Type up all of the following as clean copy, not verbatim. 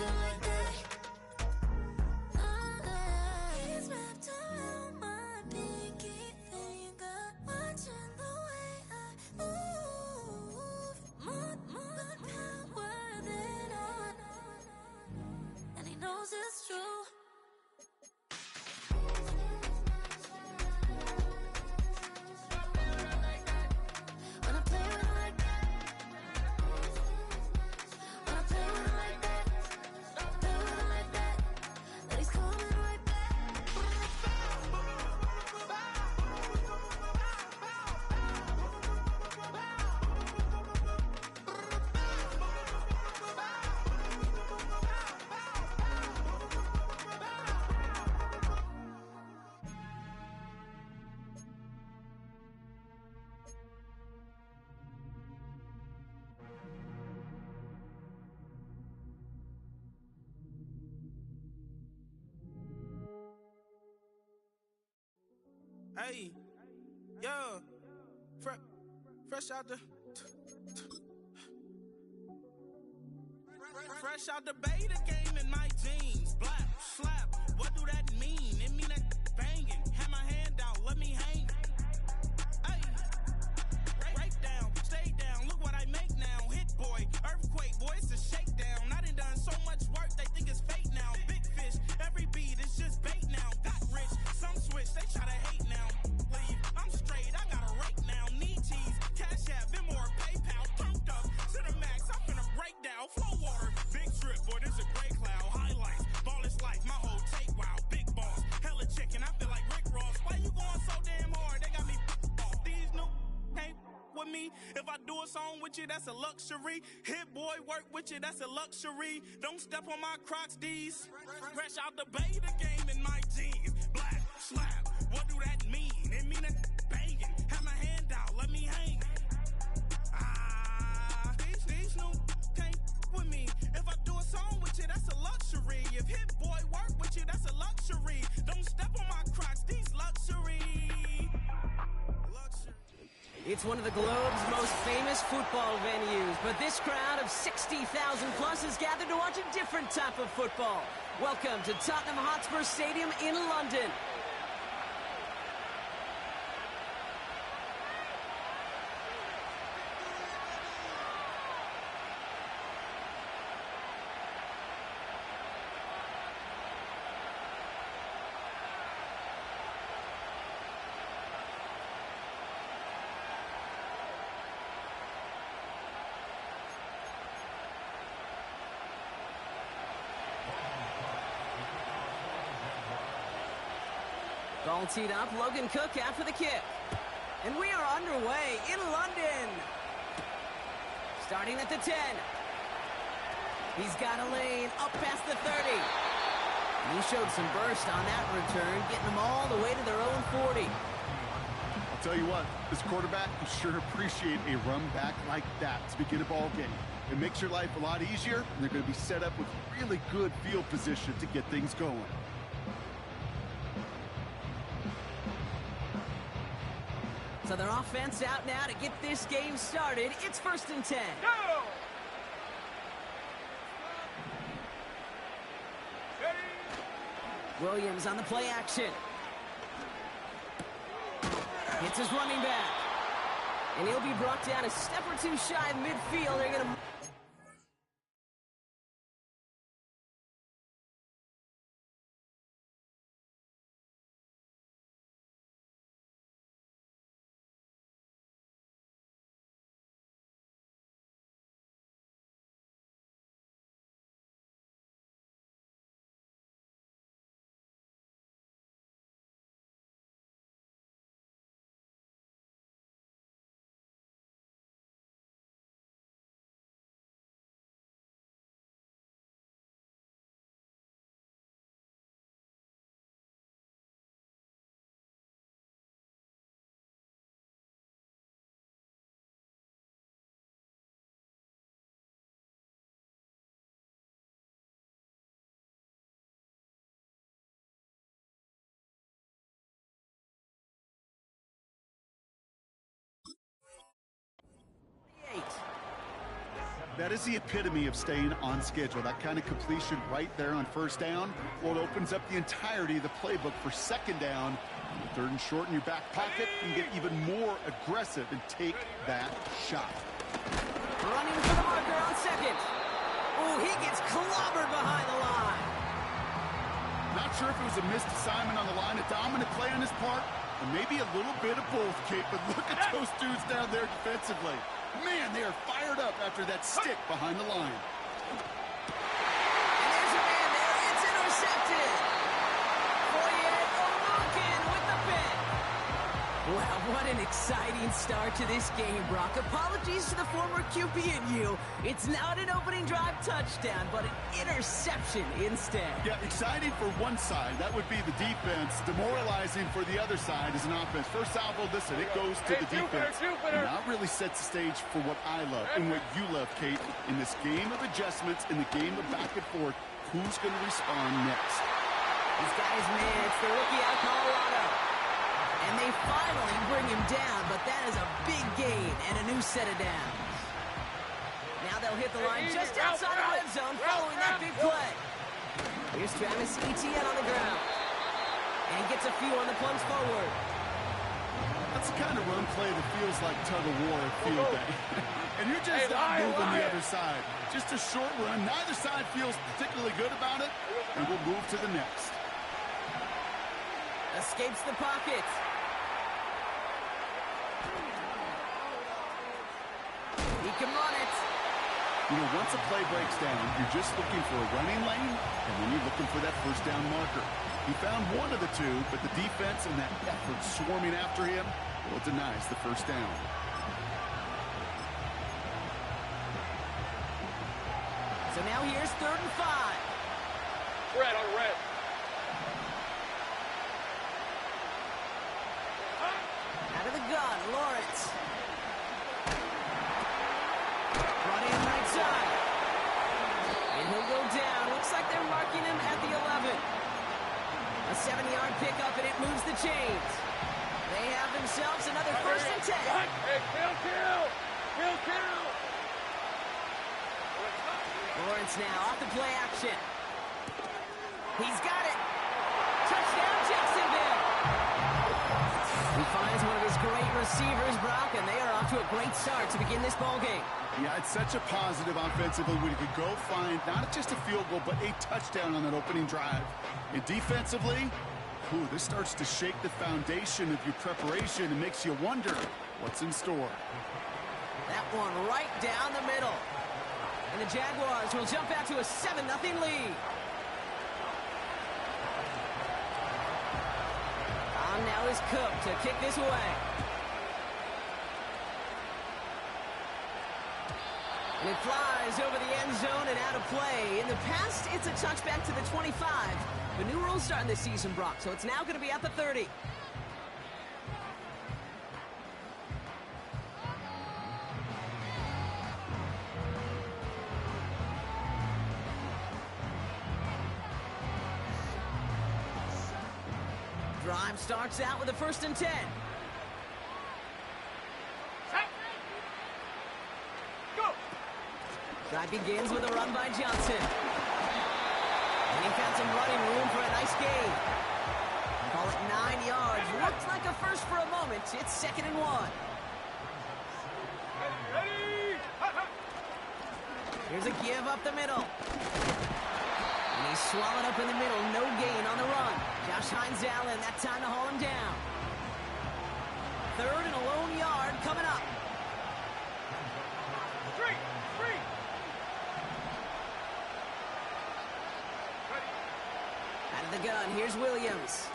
moving like that. He's wrapped around my pinky finger, watching the way I move. More power than on, and he knows it's true. When I play with him like that, when I play with him like that, play with him like that, then he's coming right back. Hey, yeah, fresh out the beta game in my jeans. Black slap, what do that mean? It mean that banging. Have my hand out, let me hang. Hey, break down, stay down. Look what I make now. Hit boy, earthquake, boy, it's a shakedown. I done so much work, they think it's fake now. Big fish, every beat is just bait now. Got rich, some switch, they try to hate now. Leave, I'm straight, I got a rake now. Need cheese, cash app, Venmo or PayPal. Turned up to the max, I'm finna break down. Flow water, big trip, boy, this a gray cloud. Highlights, ball is life, my whole take wow. Big boss, hella chicken, I feel like Rick Ross. Why you going so damn hard? They got me off. These new can't with me. If I do a song with you, that's a luxury. Hit boy, work with you, that's a luxury. Don't step on my Crocs, D's. Fresh out the beta game in my jeans. Black slap, what do that mean? It mean that banging. Have my hand out, let me hang. These new can't with me. If I do a song with you, that's a luxury. If hit boy work with you, that's a luxury. Don't step on my Crocs, these luxury. It's one of the globe's most famous football venues, but this crowd of 60,000 plus is gathered to watch a different type of football. Welcome to Tottenham Hotspur Stadium in London. Ball teed up, Logan Cook after the kick. And we are underway in London. Starting at the 10. He's got a lane up past the 30. And he showed some burst on that return, getting them all the way to their own 40. I'll tell you what, this quarterback will sure appreciate a run back like that to begin a ball game. It makes your life a lot easier, and they're going to be set up with really good field position to get things going. So their offense out now to get this game started. It's 1st and 10. Go! Williams on the play action. Hits his running back. And he'll be brought down a step or two shy of midfield. They're going to That is the epitome of staying on schedule. That kind of completion right there on first down, well, it opens up the entirety of the playbook for second down. Third and short in your back pocket, you can get even more aggressive and take that shot. Running for the marker on second. Oh, he gets clobbered behind the line. Not sure if it was a missed assignment on the line, a dominant play on his part, or maybe a little bit of both, Kate, but look at those dudes down there defensively. Man, they are fired up after that stick behind the line. And there's a man there. It's intercepted. Foyer Olukin with the pick. Wow, what an exciting start to this game, Brock. Apologies to the former QB in you. It's not an opening drive touchdown, but an interception instead. Yeah, exciting for one side. That would be the defense. Demoralizing for the other side is an offense. First salvo, listen, it goes to the defense. And that really sets the stage for what I love and what you love, Kate. In this game of adjustments, in the game of back and forth, who's going to respond next? He's got his man. It's the rookie out of Colorado. And they finally bring him down, but that is a big gain and a new set of downs. Now they'll hit the line just outside the red zone following that big play. Here's Travis Etienne on the ground. And gets a few on the plunge forward. That's the kind of run play that feels like tug-of-war at field day. And you're just not moving the other side. Just a short run. Neither side feels particularly good about it. And we'll move to the next. Escapes the pocket. He can run it. You know, once a play breaks down, you're just looking for a running lane, and then you're looking for that first down marker. He found one of the two, but the defense and that effort swarming after him, well, it denies the first down. So now here's 3rd and 5. Red on red. Out of the gun, Lawrence. Running right side. And he'll go down. Looks like they're marking him at the 11. A 7-yard pickup, and it moves the chains. They have themselves another 1st and 10. Hey, kill! Lawrence now off the play action. He's got it. Touchdown, Jacksonville. He finds one of his great receivers, Brock, and they are off to a great start to begin this ball game. Yeah, it's such a positive offensively when you could go find not just a field goal, but a touchdown on that opening drive. And defensively, this starts to shake the foundation of your preparation and makes you wonder what's in store. That one right down the middle. And the Jaguars will jump out to a 7-0 lead. On now is Cook to kick this away. And it flies over the end zone and out of play. In the past, it's a touchback to the 25. The new rules starting this season, Brock, so it's now going to be at the 30. Drive starts out with a 1st and 10. Go! Drive begins with a run by Johnson. And he found some running room for a nice gain. Call it 9 yards. Looks like a first for a moment. It's 2nd and 1. Ready! Here's a give up the middle. And he's swallowed up in the middle. No gain on the run. Josh Hines Allen, that time to haul him down. 3rd and a lone yard coming up. Three! Out of the gun, here's Williams.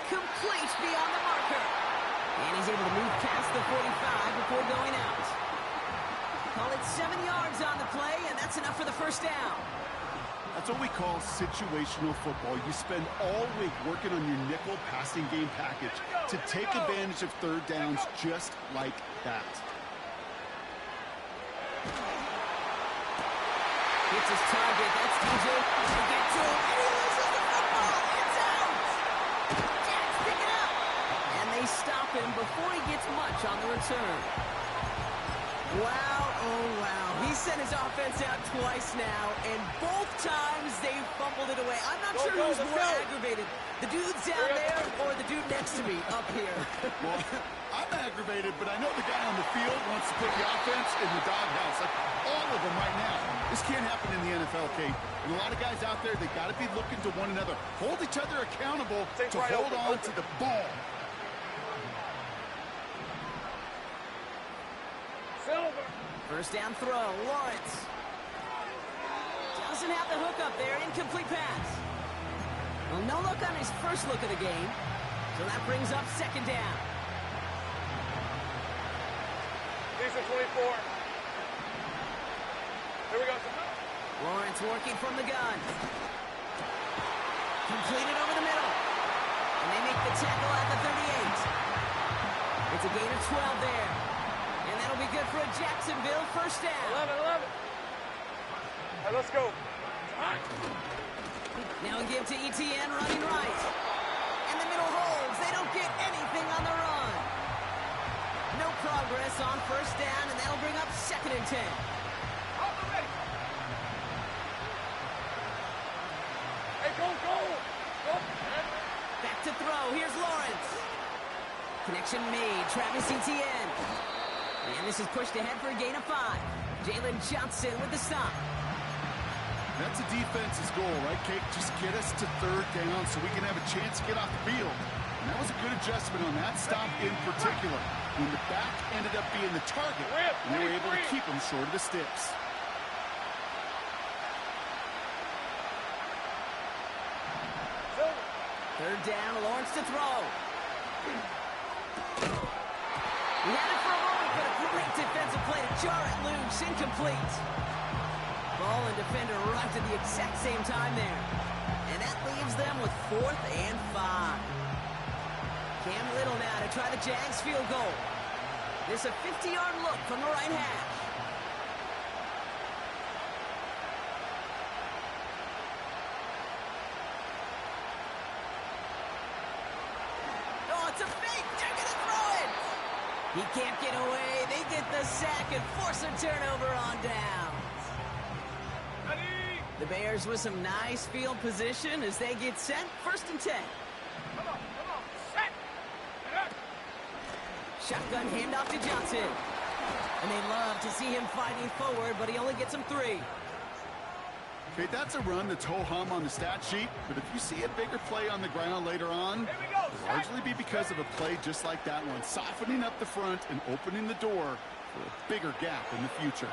Complete beyond the marker. And he's able to move past the 45 before going out. Call it 7 yards on the play, and that's enough for the first down. That's what we call situational football. You spend all week working on your nickel passing game package to take advantage of 3rd downs just like that. Hits his target. That's DJ. They get to him, and he loses the football. It's out. Jags pick it up. And they stop him before he gets much on the return. Wow, oh wow. He's sent his offense out twice now, and both times they fumbled it away. I'm not sure who's more aggravated, the dudes down there or the dude next to me up here. Well, I'm aggravated, but I know the guy on the field wants to put the offense in the doghouse. Like all of them right now. This can't happen in the NFL, Kate. And a lot of guys out there, they got to be looking to one another. Hold each other accountable to hold on to the ball. First down throw, Lawrence. Doesn't have the hook up there, incomplete pass. Well, no look on his first look of the game, so that brings up second down. These are 24. Here we go. Lawrence working from the gun. Completed over the middle. And they make the tackle at the 38. It's a gain of 12 there. And that'll be good for a Jacksonville first down. 11. Hey, let's go. Now a give to ETN running right. And the middle holds. They don't get anything on the run. No progress on first down, and that'll bring up second and 10. Hey, go. Back to throw. Here's Lawrence. Connection made. Travis Etienne. And this is pushed ahead for a gain of 5. Jalen Johnson with the stop. That's a defense's goal, right, Kate? Just get us to third down so we can have a chance to get off the field. And that was a good adjustment on that stop in particular. When the back ended up being the target, and they were able to keep him short of the sticks. Third down, Lawrence to throw. He had it for a moment, but a great defensive play to jar it loose. Incomplete. Ball and defender arrived at the exact same time there. And that leaves them with 4th and 5. Cam Little now to try the Jags field goal. This a 50-yard look from the right hash. Oh, it's a fake. They're going to throw it. He can't get away. They get the sack and force a turnover on downs. The Bears with some nice field position as they get set. First and 10. Come on. Set. Shotgun handoff to Johnson. And they love to see him fighting forward, but he only gets him 3. Okay, that's a run that's ho-hum on the stat sheet, but if you see a bigger play on the ground later on, it'll largely be because of a play just like that one, softening up the front and opening the door for a bigger gap in the future.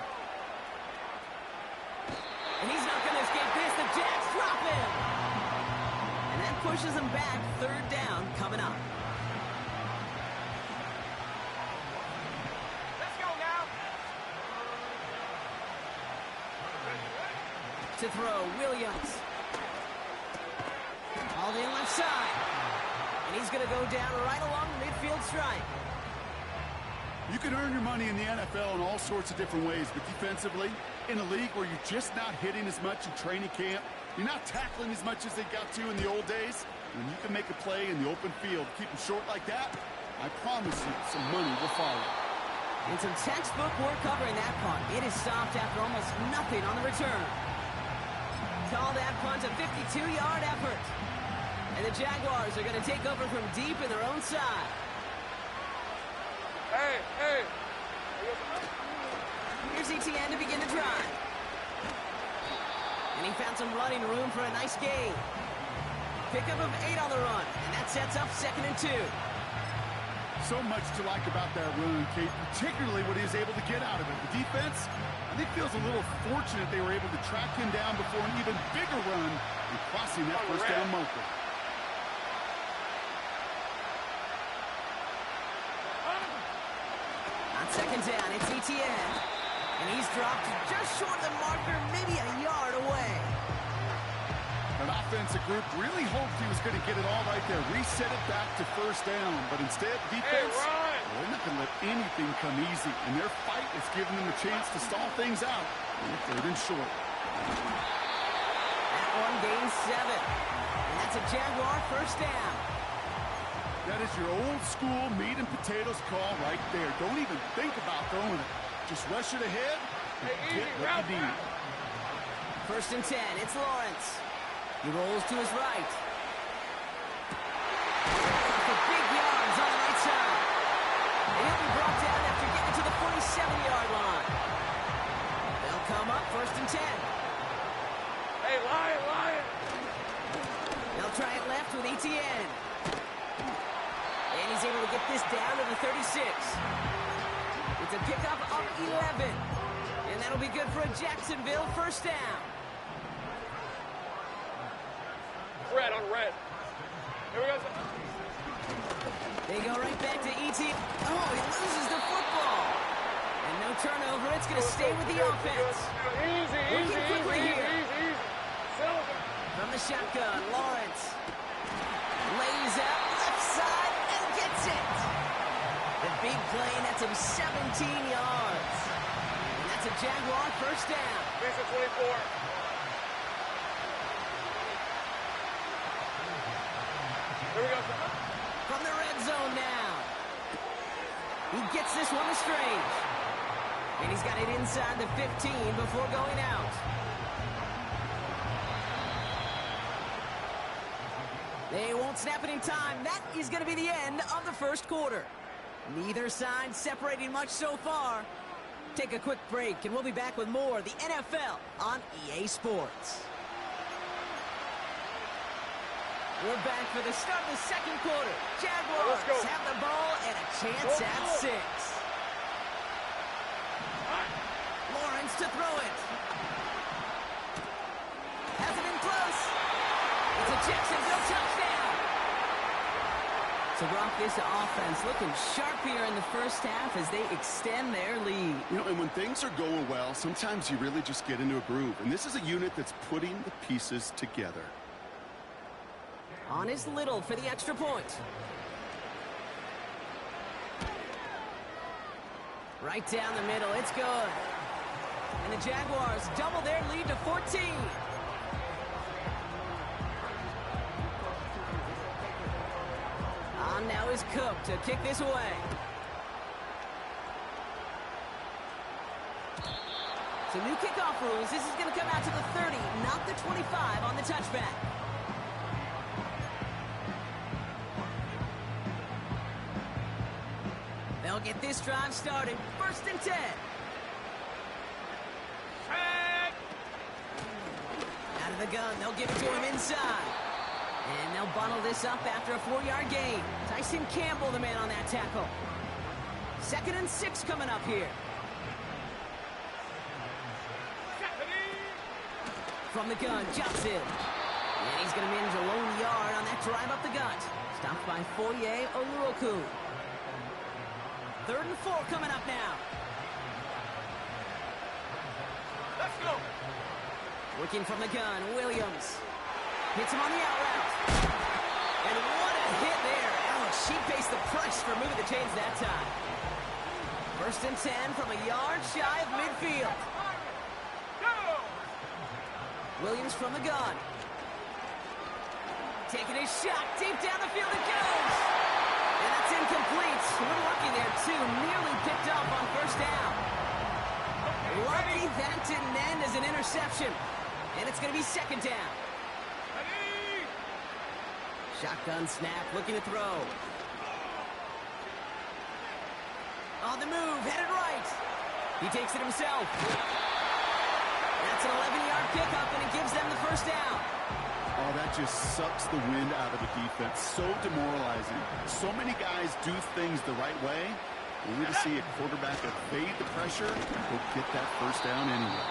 And he's not going to escape this. The Jags drop him. And that pushes him back. Third down coming up. Let's go now. To throw, Williams. Hauled in left side. And he's going to go down right along the midfield stripe. You can earn your money in the NFL in all sorts of different ways, but defensively, in a league where you're just not hitting as much in training camp, you're not tackling as much as they got to in the old days, when you can make a play in the open field, keep them short like that, I promise you some money will follow. And some textbook work covering that punt. It is stopped after almost nothing on the return. Call that punt a 52-yard effort. And the Jaguars are going to take over from deep in their own side. Hey. Here's ETN to begin the drive. And he found some running room for a nice gain. Pickup of 8 on the run, and that sets up 2nd and 2. So much to like about that run, Kate, particularly what he was able to get out of it. The defense, I think, feels a little fortunate they were able to track him down before an even bigger run and crossing that first down marker. On 2nd down, it's ETN. And he's dropped just short of the marker, maybe a yard away. That offensive group really hoped he was going to get it all right there, reset it back to first down. But instead, defense, they're not going to let anything come easy. And their fight is giving them a chance to stall things out. And 3rd and short. That one gains 7. And that's a Jaguar first down. That is your old school meat and potatoes call right there. Don't even think about throwing it. Just rush it ahead Hey, easy, Get what route you need. First and 10, it's Lawrence. He rolls to his right. For big yards on the right side. And he'll be brought down after getting to the 47-yard line. They'll come up first and 10. Hey, Lion. They'll try it left with Etienne. And he's able to get this down to the 36. It's a pickup of 11. And that'll be good for a Jacksonville first down. Red on red. Here we go. They go right back to Etienne. Oh, he loses the football. And no turnover. It's going to stay with the offense. Easy. Working quickly here. Silver. From the shotgun, Lawrence lays out left side and gets it. The big play nets him 17 yards. And that's a Jaguar first down. Lisa 24. Here we go. From the red zone now. He gets this one to Strange. And he's got it inside the 15 before going out. They won't snap it in time. That is going to be the end of the first quarter. Neither side separating much so far. Take a quick break, and we'll be back with more of the NFL on EA Sports. We're back for the start of the second quarter. Jaguars Let's go. have the ball and a chance at 6. Lawrence to throw it. Has it in close. It's a Jacksonville touchdown. So, Brock, this offense looking sharp here in the first half as they extend their lead. You know, and when things are going well, sometimes you really just get into a groove. And this is a unit that's putting the pieces together. On is Little for the extra point. Right down the middle, it's good. And the Jaguars double their lead to 14. On now is Cook to kick this away. So new kickoff rules. This is going to come out to the 30, not the 25 on the touchback. They'll get this drive started. First and 10. Out of the gun, they'll give it to him inside. And they'll bundle this up after a 4-yard gain. Tyson Campbell, the man on that tackle. 2nd and 6 coming up here. From the gun, Johnson. And he's going to manage a lone yard on that drive up the gut. Stopped by Foye Oluoku. 3rd and 4 coming up now. Let's go. Working from the gun, Williams. Hits him on the out route. And what a hit there. Oh, she faced the price for moving the chains that time. 1st and 10 from a yard shy of midfield. Go. Williams from the gun. Taking a shot deep down the field it goes. And that's incomplete. A little lucky there, too. Nearly picked up on 1st down. Lucky that didn't end as an interception. And it's going to be 2nd down. Ready. Shotgun snap, looking to throw. On the move, headed right. He takes it himself. That's an 11-yard pickup, and it gives them the 1st down. Oh, that just sucks the wind out of the defense. So demoralizing. So many guys do things the right way. Only to see a quarterback evade the pressure and go get that 1st down anyway.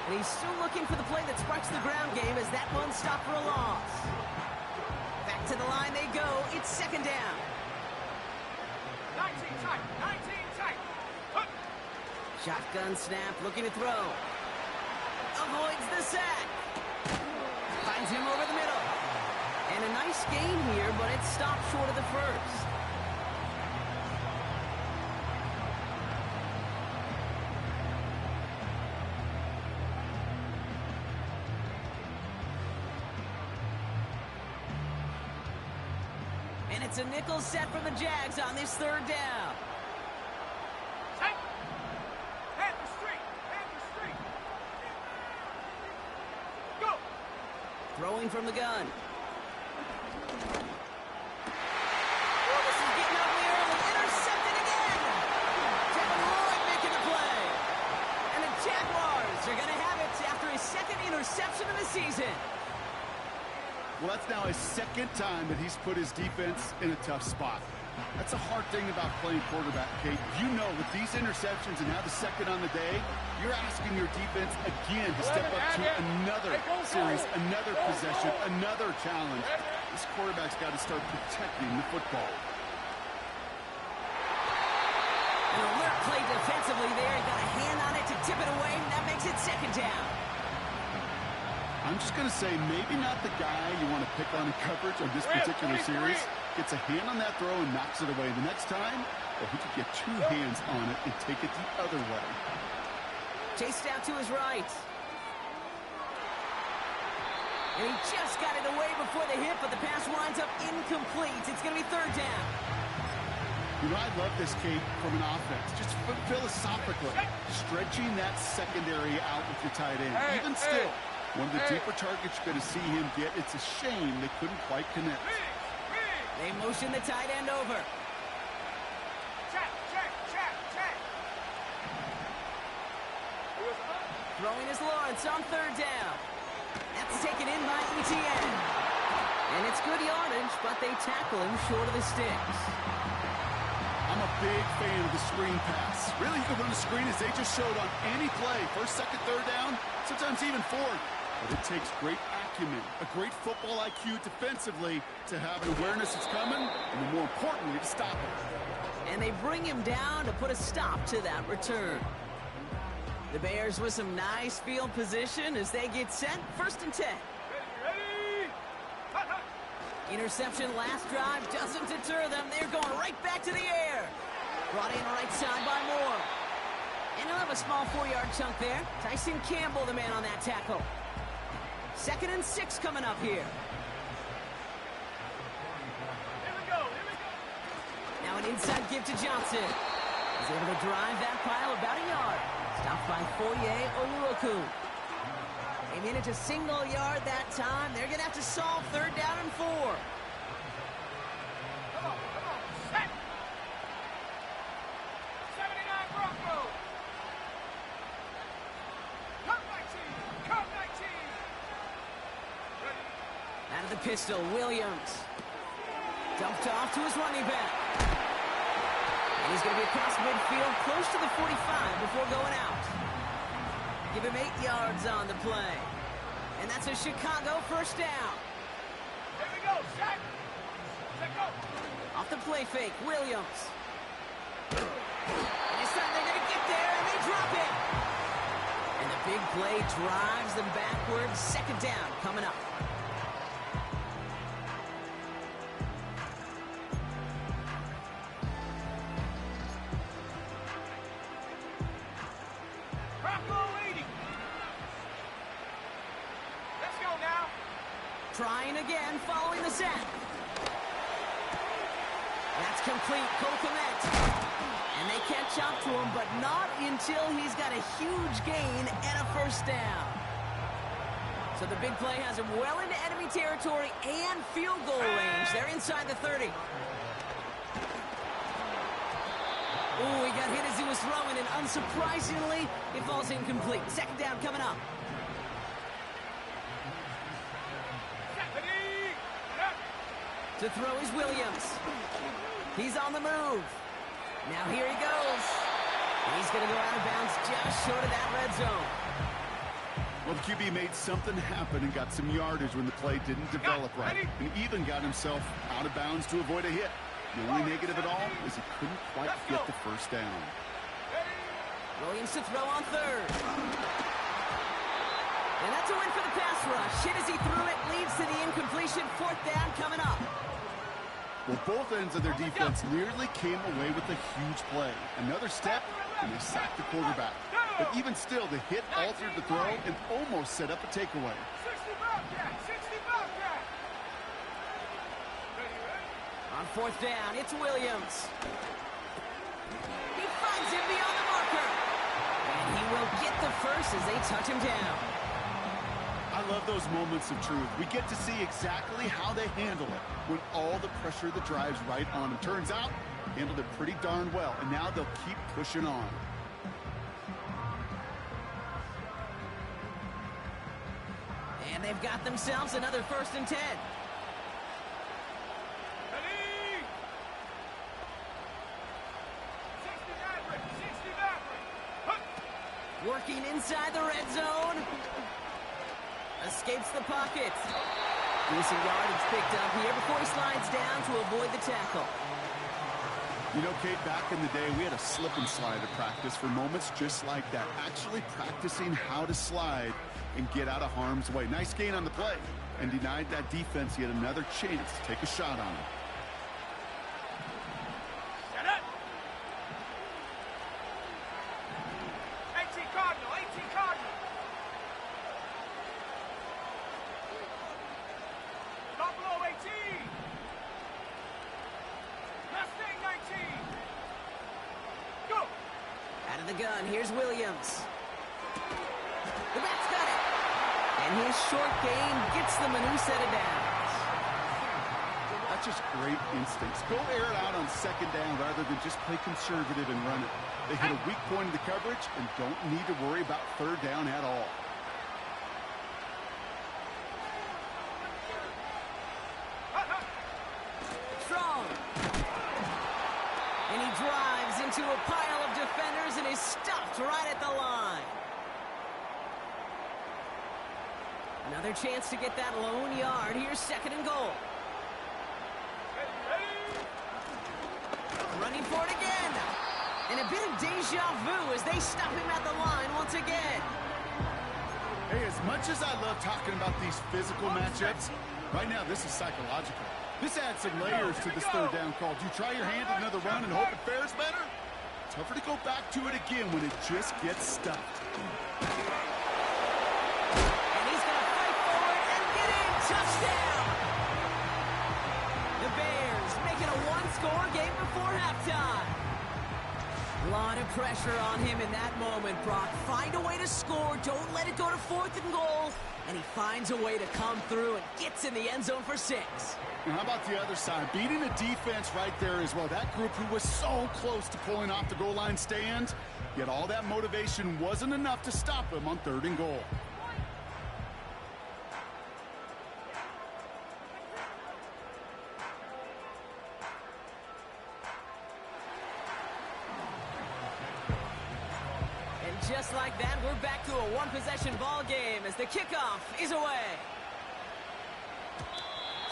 And he's still looking for the play that sparks the ground game as that one stopped for a loss. Back to the line they go. It's 2nd down. 19 tight. 19 tight. Hook. Shotgun snap, looking to throw. Avoids the sack. Finds him over the middle. And a nice gain here, but it stopped short of the 1st. And it's a nickel set from the Jags on this 3rd down. Tight. Head the street. Head Throwing from the gun. Oh, this is getting ugly early. Intercepted again. Devin Lloyd making the play. And the Jaguars are going to have it after his second interception of the season. Well, that's now his second time that he's put his defense in a tough spot. That's a hard thing about playing quarterback, Kate. You know, with these interceptions and now the second on the day, you're asking your defense again to step up to another series, another possession, another challenge. This quarterback's got to start protecting the football. An alert play defensively there. He got a hand on it to tip it away, and that makes it second down. I'm just going to say maybe not the guy you want to pick on in coverage on this particular series. Gets a hand on that throw and knocks it away. The next time, well, he could get two hands on it and take it the other way. Chased out to his right. And he just got it away before the hit, but the pass winds up incomplete. It's going to be third down. You know, I love this, Kate, from an offense. Just philosophically, stretching that secondary out with your tight end. Even still, one of the deeper targets you're going to see him get. It's a shame they couldn't quite connect. They motion the tight end over. Check. Throwing is Lawrence on third down. That's taken in by ETN. And it's good yardage, but they tackle him short of the sticks. I'm a big fan of the screen pass. Really, you can run a screen as they just showed on any play. First, second, third down, sometimes even fourth. But it takes great acumen, a great football IQ defensively to have an awareness it's coming, and more importantly, to stop it. And they bring him down to put a stop to that return. The Bears with some nice field position as they get set. First and 10. Ready? Interception last drive doesn't deter them. They're going right back to the air. Brought in right side by Moore. And he'll have a small 4-yard chunk there. Tyson Campbell, the man on that tackle. 2nd and 6 coming up here. Here we go. Now an inside give to Johnson. He's able to drive that pile about a yard. Stopped by Foye Oluoku. They managed a single yard that time. They're going to have to solve third down and 4. Come on. Set. 79 Broncos. Come 19. Out of the pistol, Williams. Dumped off to his running back. And he's going to be across midfield, close to the 45 before going out. Give him 8 yards on the play. And that's a Chicago first down. Here we go. Set, go. Off the play fake, Williams. And this time they're going to get there, and they drop it. And the big play drives them backwards. Second down coming up. Trying again, following the sack. That's complete, Cole Kmet. And they catch up to him, but not until he's got a huge gain and a first down. So the big play has him well into enemy territory and field goal range. They're inside the 30. Ooh, he got hit as he was throwing, and unsurprisingly, it falls incomplete. Second down coming up. To throw is Williams. He's on the move. Now here he goes. He's going to go out of bounds just short of that red zone. Well, the QB made something happen and got some yardage when the play didn't develop right. And even got himself out of bounds to avoid a hit. The only negative at all is he couldn't quite get the first down. Williams to throw on third. And that's a win for the pass rush. Hit as he threw it, leads to the incompletion. Fourth down coming up. Well, both ends of their defense nearly came away with a huge play. Another step, and they sacked the quarterback. But even still, the hit altered the throw and almost set up a takeaway. 60 Bobcat. On fourth down, it's Williams. He finds him beyond the marker. And he will get the first as they touch him down. I love those moments of truth. We get to see exactly how they handle it when all the pressure that drives right on them. Turns out, handled it pretty darn well, and now they'll keep pushing on. And they've got themselves another 1st and 10. Working inside the red zone. Escapes the pocket. Decent yardage picked up here before he slides down to avoid the tackle. You know, Kate, back in the day, we had a slip and slide at practice for moments just like that. Actually practicing how to slide and get out of harm's way. Nice gain on the play. And denied that defense yet another chance to take a shot on him. The gun, here's Williams. The back's got it. And his short gain gets them a new set of downs. That's just great instincts. Go air it out on 2nd down rather than just play conservative and run it. They hit a weak point in the coverage and don't need to worry about 3rd down at all. Strong. And he drives into a pile of defenders and is stopped right at the line. Another chance to get that lone yard. Here's 2nd and goal. Running for it again. And a bit of deja vu as they stop him at the line once again. Hey, as much as I love talking about these physical matchups, right now this is psychological. This adds some layers to this 3rd down call. Do you try your hand at another run and hope it fares better? Tougher to go back to it again when it just gets stuffed. And he's going to fight forward and get in. Touchdown! The Bears making a 1-score game before halftime. A lot of pressure on him in that moment, Brock. Find a way to score. Don't let it go to 4th and goal. And he finds a way to come through and gets in the end zone for 6. Now, how about the other side? Beating a defense right there as well. That group who was so close to pulling off the goal line stand, yet all that motivation wasn't enough to stop them on 3rd and goal. Just like that, we're back to a 1-possession ball game as the kickoff is away.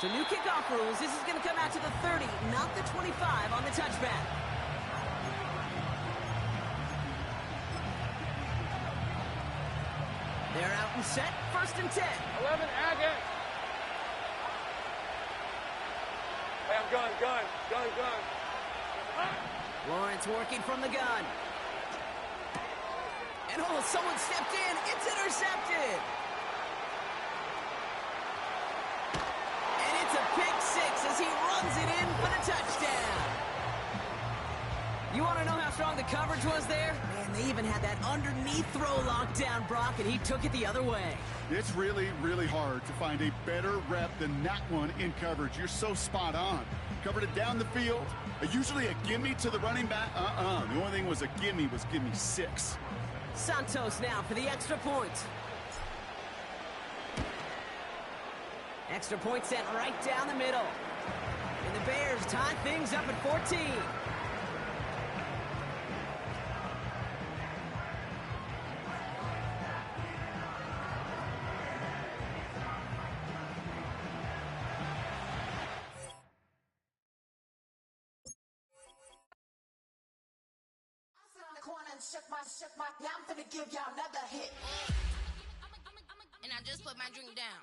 So new kickoff rules. This is going to come out to the 30, not the 25 on the touchback. They're out and set. 1st and 10. 11, Agate. Hey, I'm gun. Lawrence working from the gun. And oh, someone stepped in. It's intercepted. And it's a pick 6 as he runs it in for the touchdown. You want to know how strong the coverage was there? Man, they even had that underneath throw locked down, Brock, and he took it the other way. It's really, really hard to find a better rep than that one in coverage. You're so spot on. Covered it down the field. Usually a gimme to the running back. The only thing was a gimme 6. Santos now for the extra point. Extra point sent right down the middle. And the Bears tie things up at 14. Shook my, now I'm finna give y'all another hit. And I just put my drink down.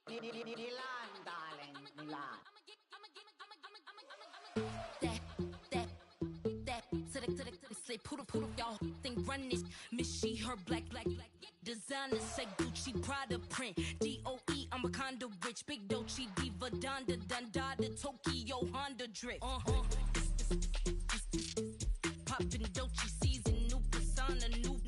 Milan, darling, Milan. That, say poodle, y'all think run this. Miss she, her black. Designer say Gucci, Prada print. DOE, I'm a condo rich. Big Dolce, Diva, Donda, Dundada, Tokyo, Honda drip. Poppin' Dolce season, new persona, new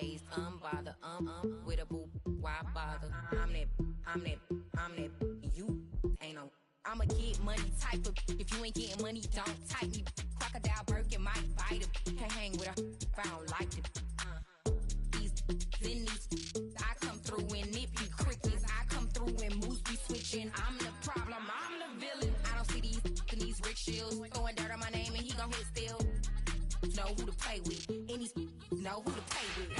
face, unbothered, with a boo, why bother? I'm that, you ain't no. I'm a get money type of. If you ain't getting money, don't type me. Crocodile Birkin might bite it. Can't hang with her if I don't like it. These, I come through in nippy crickets. I come through in moose be switching. I'm the problem, I'm the villain. I don't see these rickshaws throwing dirt on my name and he gon' hit still. Know who to play with, and these know who to play with.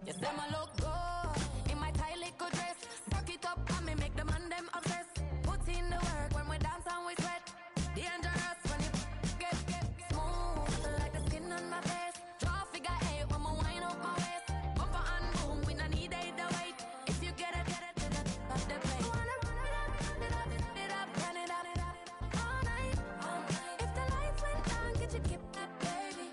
Yes, them a look good in my tight little dress. Rock it up and me make the man them obsessed. Put in the work when we dance and we sweat. Dangerous when you get smooth like the skin on my face. Draw figure eight when we wind up my waist. Bumper and boom, we no need either weight. If you get it, off the plate. Wanna run it up, run it up, all night. If the lights went down, get your kip up, baby.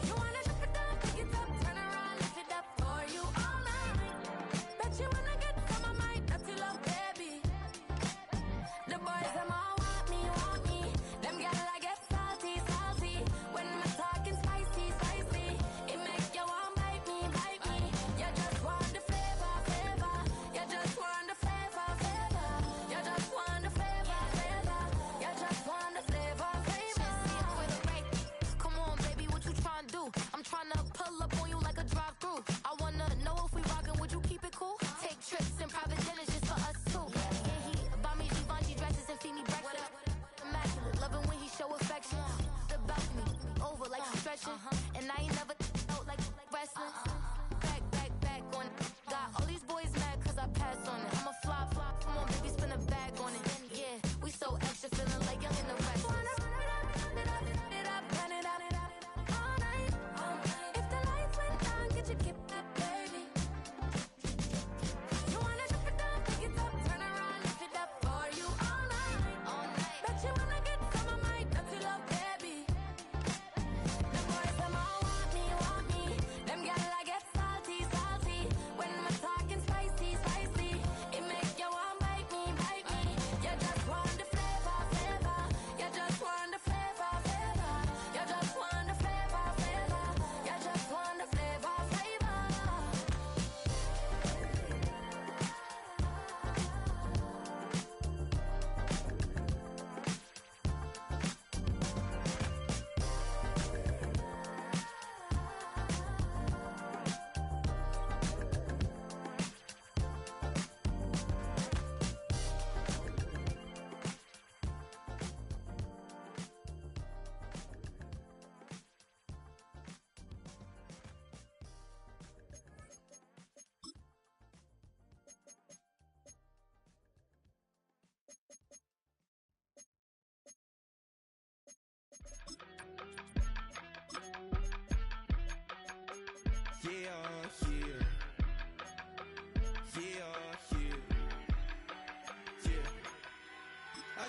You wanna drop it down, pick it up, turn around, lift it up for you all night. Bet you wanna get some of my dirty love, baby. The boys them all want me. Them gyal I get salty. When I'm talking spicy. It make you want bite me. You just want the flavor. You just want the flavor. You just want the flavor. You just want the flavor. With a break. Come on, baby, what you tryna do? I'm tryna pull up on you like a drive-through. I wanna know if we rockin', would you keep it cool? Take trips in private dinners just for us two. Yeah, he buy me Givenchy dresses and feed me breakfast. Immaculate, loving when he show affection. About me, over like stretching. And I ain't never out like wrestling. Back on it. Got all these boys mad cause I pass on it. I'm a flop. Come on, baby, spin a bag on it. Yeah, we so extra, feeling like young in the rest. Run it up, all night. If the lights went down, get your kip up, baby. You wanna drop it down, pick it up, turn around, lift it up for you all night. Bet you wanna get some of my dirty love, baby. The boys them all want me.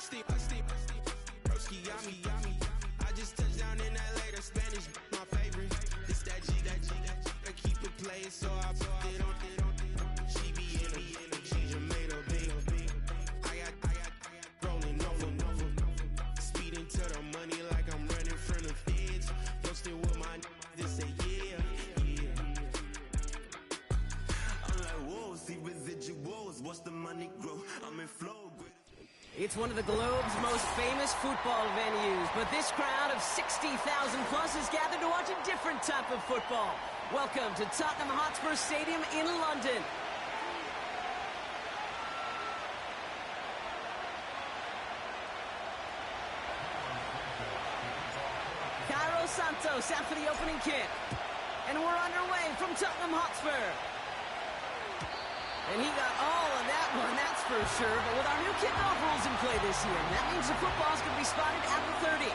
Broski, yummy. I just touched down in LA, the Spanish, my favorite. This that G. I keep it playing, so I put it on. She be in a, she just made a big. I got rolling over. Speeding to the money like I'm running from the feds. Posting with my they say yeah. I'm like, whoa, see residuals, watch the money grow. I'm in flow. It's one of the globe's most famous football venues, but this crowd of 60,000 plus is gathered to watch a different type of football. Welcome to Tottenham Hotspur Stadium in London. Cairo Santos out for the opening kick. And we're underway from Tottenham Hotspur. And he got all of that one, that's for sure. But with our new kickoff rules in play this year, that means the football's going to be spotted at the 30.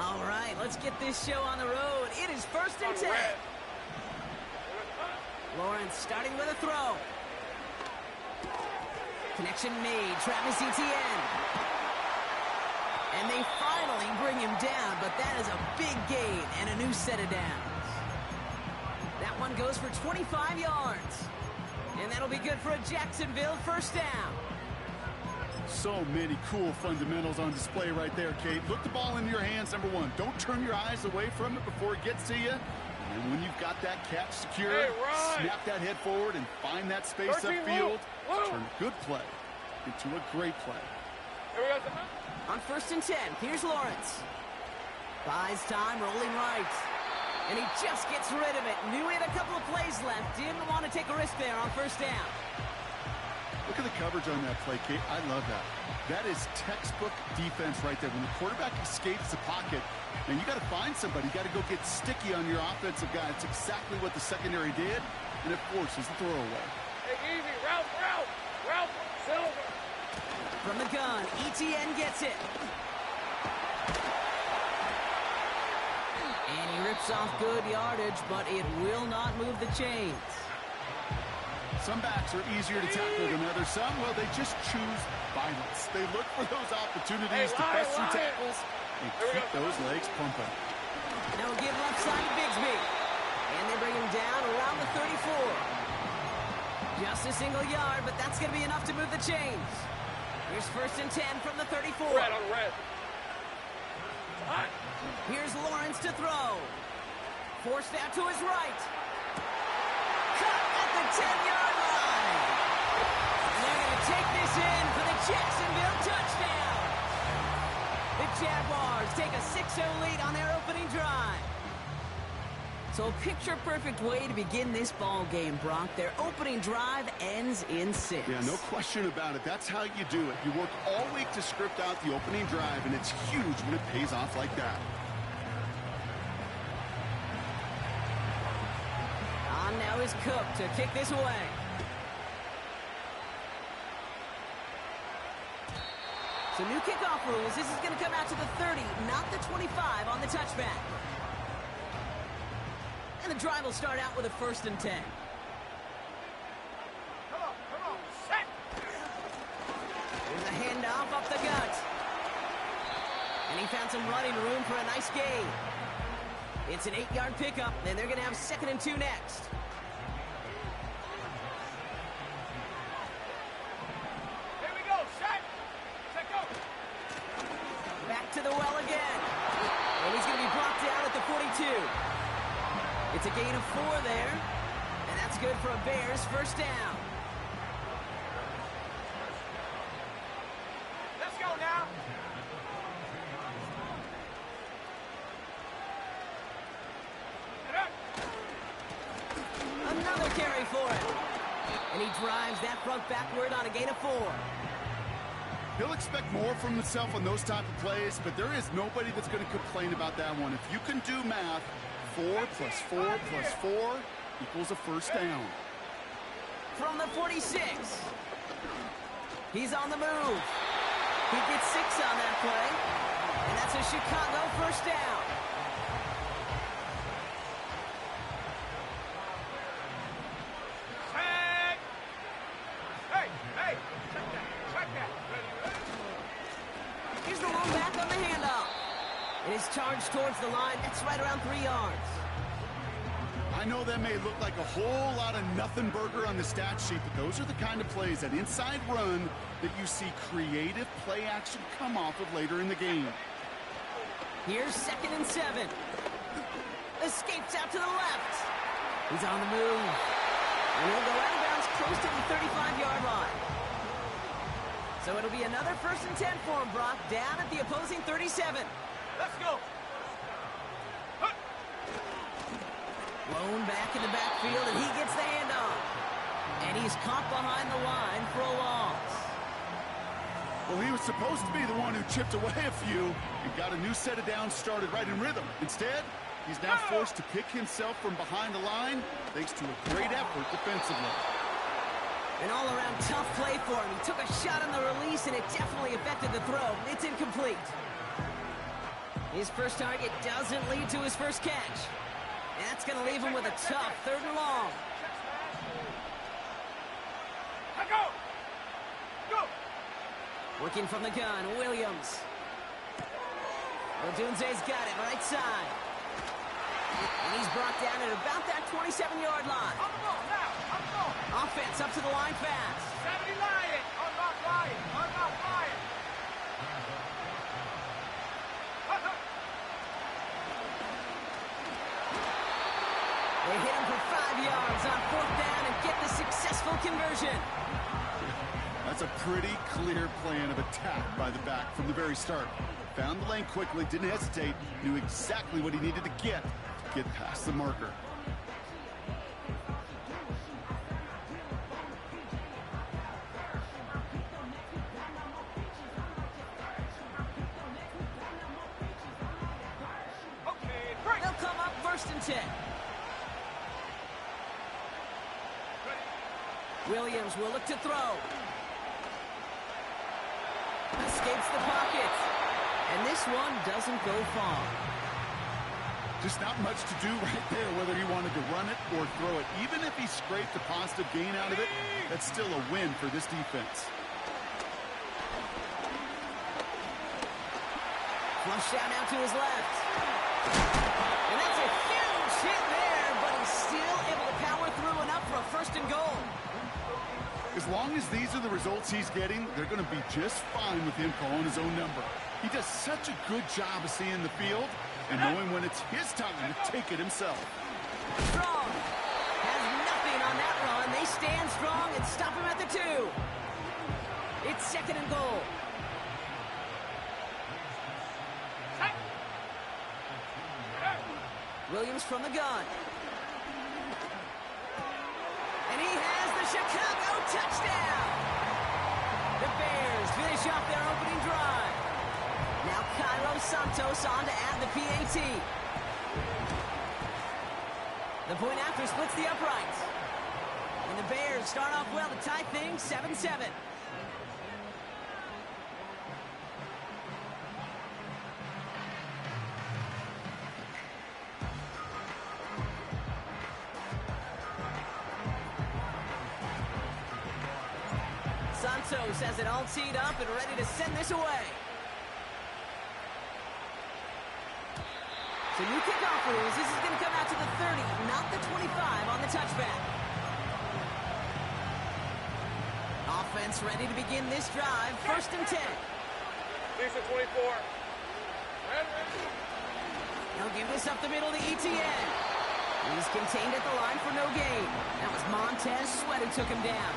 All right, let's get this show on the road. It is 1st and 10. Lawrence starting with a throw. Connection made. Travis Etienne. And they finally bring him down, but that is a big gain and a new set of downs. That one goes for 25 yards. And that'll be good for a Jacksonville first down. So many cool fundamentals on display right there, Kate. Look the ball into your hands, number one. Don't turn your eyes away from it before it gets to you. And when you've got that catch secured, snap that head forward and find that space upfield. Turn a good play into a great play. On 1st and 10, here's Lawrence. Buys time, rolling right. And he just gets rid of it. Knew he had a couple of plays left. Didn't want to take a risk there on 1st down. Look at the coverage on that play, Kate. I love that. That is textbook defense right there. When the quarterback escapes the pocket, and you got to find somebody. You got to go get sticky on your offensive guy. It's exactly what the secondary did, and it forces the throwaway. Hey, easy. Ralph, Silver. From the gun, Etienne gets it. And he rips off good yardage, but it will not move the chains. Some backs are easier to tackle than others. Some, well, they just choose violence. They look for those opportunities to bust through tackles and keep those legs pumping. Now we'll give left side to Bigsby. And they bring him down around the 34. Just a single yard, but that's going to be enough to move the chains. Here's 1st and 10 from the 34. Red on red. Here's Lawrence to throw. Forced out to his right. Cut at the 10-yard line. And they're going to take this in for the Jacksonville touchdown. The Jaguars take a 6-0 lead on their opening drive. So a picture-perfect way to begin this ball game, Brock. Their opening drive ends in 6. Yeah, no question about it. That's how you do it. You work all week to script out the opening drive, and it's huge when it pays off like that. On now is Cook to kick this away. So new kickoff rules. This is going to come out to the 30, not the 25 on the touchback. And the drive will start out with a 1st and 10. Come on, set. There's a handoff up the gut. And he found some running room for a nice gain. It's an 8-yard pickup, and they're going to have 2nd and 2 next. Here we go, set, go. Back to the well again. And he's going to be brought down at the 42. It's a gain of 4 there. And that's good for a Bears first down. for it. And he drives that front backward on a gain of 4. He'll expect more from himself on those type of plays, but there is nobody that's going to complain about that one. If you can do math, 4 plus 4 plus 4 equals a first down. From the 46. He's on the move. He gets 6 on that play. And that's a Chicago first down. Here's the lone back on the handoff. It is charged towards the line. That's right around 3 yards. I know that may look like a whole lot of nothing burger on the stat sheet, but those are the kind of plays, that inside run, that you see creative play action come off of later in the game. Here's 2nd and 7. Escapes out to the left. He's on the move. And he'll go out of bounds close to the 35-yard line. So it'll be another 1st and 10 for him, Brock, down at the opposing 37. Let's go. Blown back in the backfield, and he gets the handoff. And he's caught behind the line for a loss. Well, he was supposed to be the one who chipped away a few and got a new set of downs started right in rhythm. Instead, he's now forced to pick himself from behind the line thanks to a great effort defensively. An all-around tough play for him. He took a shot on the release, and it definitely affected the throw. It's incomplete. His first target doesn't lead to his first catch. That's going to leave him with a tough 3rd and long. Go! Go! Working from the gun, Williams. Odunze's got it, right side. And he's brought down at about that 27-yard line. On the ball, now! On the ball! Offense up to the line fast. 70 Lion! Unlock Lion! Unlock Lion! They hit him for 5 yards on 4th down and get the successful conversion. That's a pretty clear plan of attack by the back from the very start. Found the lane quickly, didn't hesitate, knew exactly what he needed to get past the marker. They'll come up 1st and 10. Williams will look to throw. Escapes the pocket. And this one doesn't go far. Just not much to do right there, whether he wanted to run it or throw it. Even if he scraped a positive gain out of it, that's still a win for this defense. Flushed out now to his left. And that's a huge hit there, but he's still able to power through enough for a 1st and goal. As long as these are the results he's getting, they're going to be just fine with him calling his own number. He does such a good job of seeing the field and knowing when it's his time to take it himself. Strong has nothing on that run. They stand strong and stop him at the 2. It's 2nd and goal. Williams from the gun. And he has the Chicago touchdown. The Bears finish off their opening drive. Now Cairo Santos on to add the PAT. The point after splits the uprights. And the Bears start off well to tie things 7-7. Santos has it all teed up and ready to send this away. So new kickoff rules. This is going to come out to the 30, not the 25 on the touchback. Offense ready to begin this drive. 1st and 10. Lisa 24. He'll give this up the middle to ETN. He's contained at the line for no gain. That was Montez Sweat who took him down.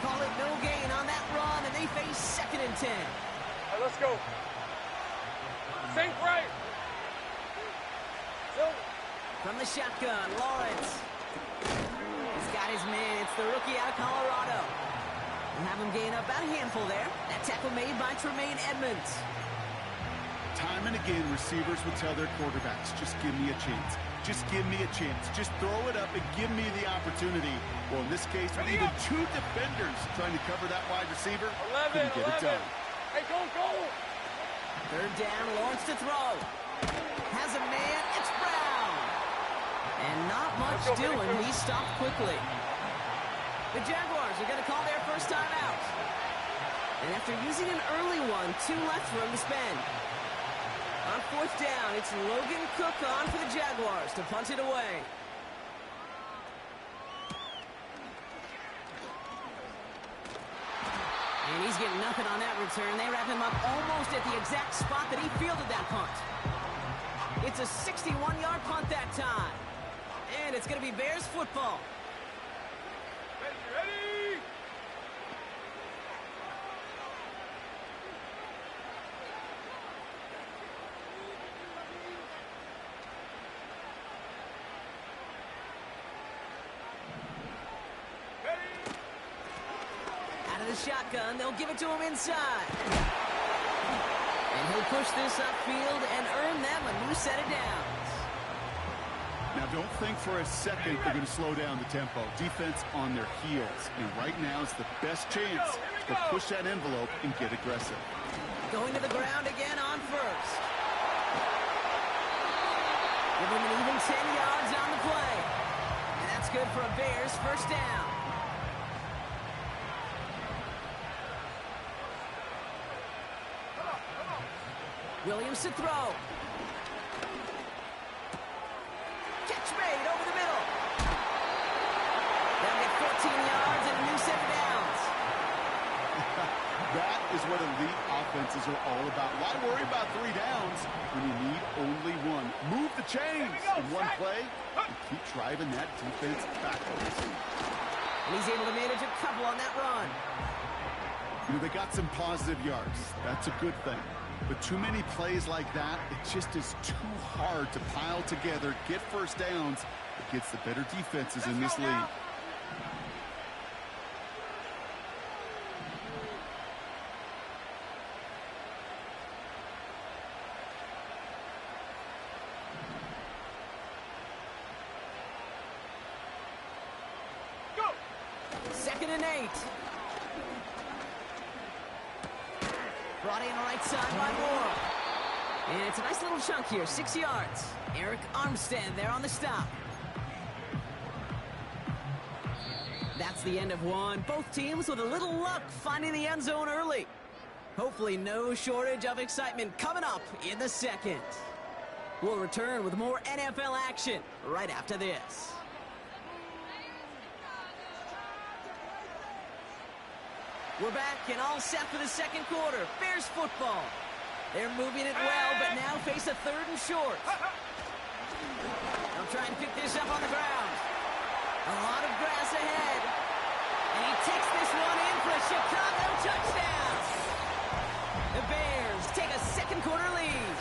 Call it no gain on that run, and they face 2nd and 10. All right, let's go. Sink right. From the shotgun, Lawrence. He's got got his man. It's the rookie out of Colorado. We'll have him gain up about a handful there. That tackle made by Tremaine Edmonds. Time and again, receivers would tell their quarterbacks, just give me a chance. Just give me a chance. Just throw it up and give me the opportunity. Well, in this case, with even two defenders trying to cover that wide receiver, couldn't get it done. Hey, go, go! Third down, Lawrence to throw. Has a man, it's Brown. And not much doing. He stopped quickly. The Jaguars are going to call their first time out. And after using an early one, 2 left for him to spend. On fourth down, it's Logan Cook on for the Jaguars to punt it away. And he's getting nothing on that return. They wrap him up almost at the exact spot that he fielded that punt. It's a 61-yard punt that time. And it's going to be Bears football. Ready! Out of the shotgun, they'll give it to him inside. And he'll push this upfield and earn them a new set of downs. Now, don't think for a second they're going to slow down the tempo. Defense on their heels. And right now is the best chance to push that envelope and get aggressive. Going to the ground again on first. Give him an even 10 yards on the play. And that's good for a Bears first down. Williams to throw. Catch made over the middle. They'll get 14 yards and a new set of downs. That is what elite offenses are all about. Why worry about 3 downs when you need only 1? Move the chains in one play and keep driving that defense backwards. And he's able to manage a couple on that run. You know, they got some positive yards. That's a good thing. But too many plays like that, it just is too hard to pile together, get first downs against the better defenses in this league. Go! 2nd and 8. Brought in right side by Moore. And it's a nice little chunk here, 6 yards. Eric Armstead there on the stop. That's the end of one. Both teams with a little luck finding the end zone early. Hopefully no shortage of excitement coming up in the second. We'll return with more NFL action right after this. We're back and all set for the second quarter. Bears football. They're moving it well, but now face a 3rd and short. They'll try and pick this up on the ground. A lot of grass ahead. And he takes this one in for a Chicago touchdown. The Bears take a second quarter lead.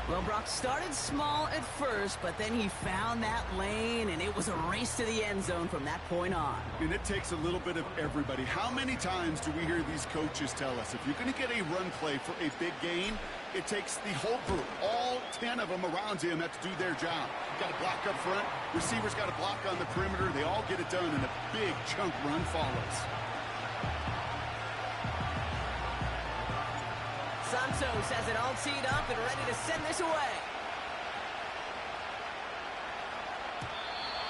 Well, Brock started small at first, but then he found that lane, and it was a race to the end zone from that point on. And it takes a little bit of everybody. How many times do we hear these coaches tell us, if you're going to get a run play for a big gain, it takes the whole group, all 10 of them around him have to do their job. Got to block up front, receivers got to block on the perimeter, they all get it done, and a big chunk run follows. Santos has it all teed up and ready to send this away.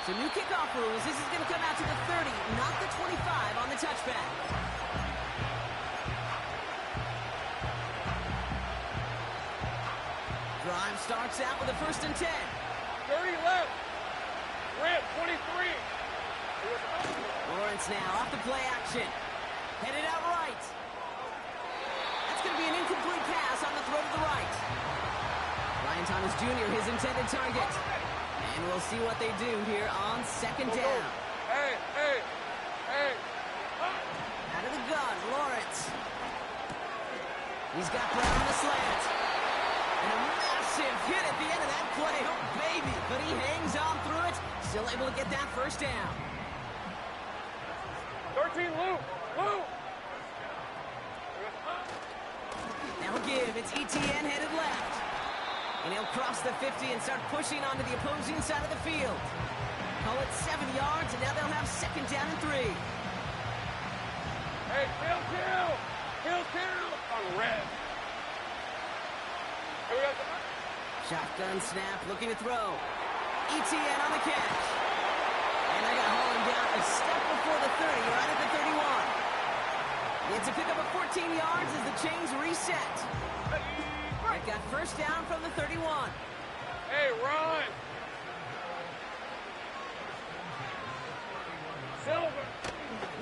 So new kickoff rules. This is going to come out to the 30, not the 25 on the touchback. Drive starts out with a 1st and 10. 30 left. Red, 23. Lawrence now off the play action. Headed out right. That's going to be an incomplete pass on the throw to the right. Ryan Thomas Jr., his intended target. And we'll see what they do here on 2nd down. Hey, hey, hey. Out of the gun, Lawrence. He's got Brown on the slant. And a massive massive hit at the end of that play. Oh, baby. But he hangs on through it. Still able to get that first down. 13, Luke. Luke. Now give. It's ETN headed left. And he'll cross the 50 and start pushing onto the opposing side of the field. Call it 7 yards, and now they'll have second down and 3. Hey, kill. On red. Here we go. Shotgun snap, looking to throw. ETN on the catch. And they're going to haul him down a step before the 30, right at the 31. It's a pickup of 14 yards as the chains reset. They've got first down from the 31. Hey, run. Silver.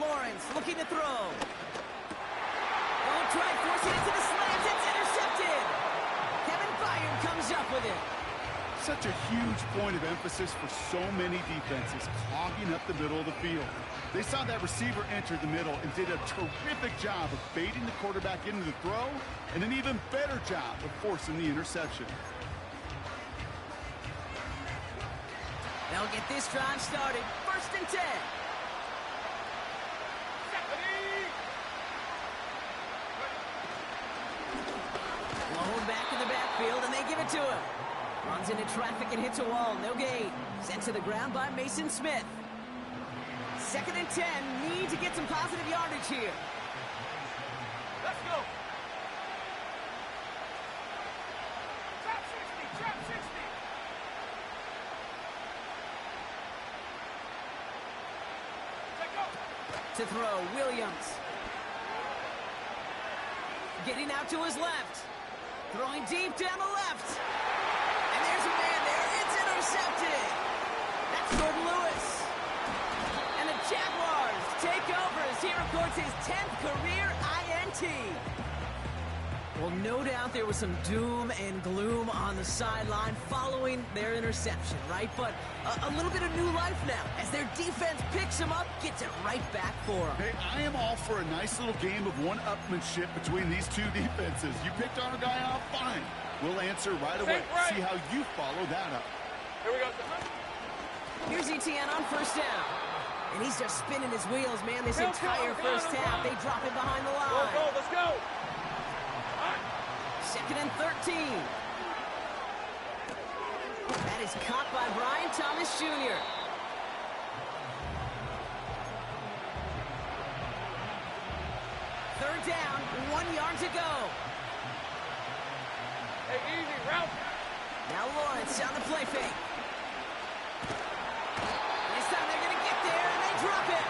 Lawrence looking to throw. Don't try forcing it to the slants. It's intercepted. Kevin Byard comes up with it. Such a huge point of emphasis for so many defenses, clogging up the middle of the field. They saw that receiver enter the middle and did a terrific job of baiting the quarterback into the throw, and an even better job of forcing the interception. They'll get this drive started. First and 10. Blown back in the backfield, and they give it to him. Runs into traffic and hits a wall. No gain. Sent to the ground by Mason Smith. Second and 10. Need to get some positive yardage here. Let's go. Trap 60. Take go. To throw, Williams. Getting out to his left. Throwing deep down the left. And there's a man there. It's intercepted. That's Jordan Lewis. And the Jaguars take over as he records his 10th career INT. Well, no doubt there was some doom and gloom on the sideline following their interception, right? But a little bit of new life now as their defense picks him up, gets it right back for him. Hey, I am all for a nice little game of one-upmanship between these two defenses. You picked our guy out, fine. We'll answer right away. Right. See how you follow that up. Here we go. Here's ETN on first down. And he's just spinning his wheels, man, this entire first half. They drop him behind the line. Let's go. Second and 13. That is caught by Brian Thomas Jr. Third down, 1 yard to go. Hey, easy, route. Now Lawrence on the play fake. This time they're going to get there, and they drop it.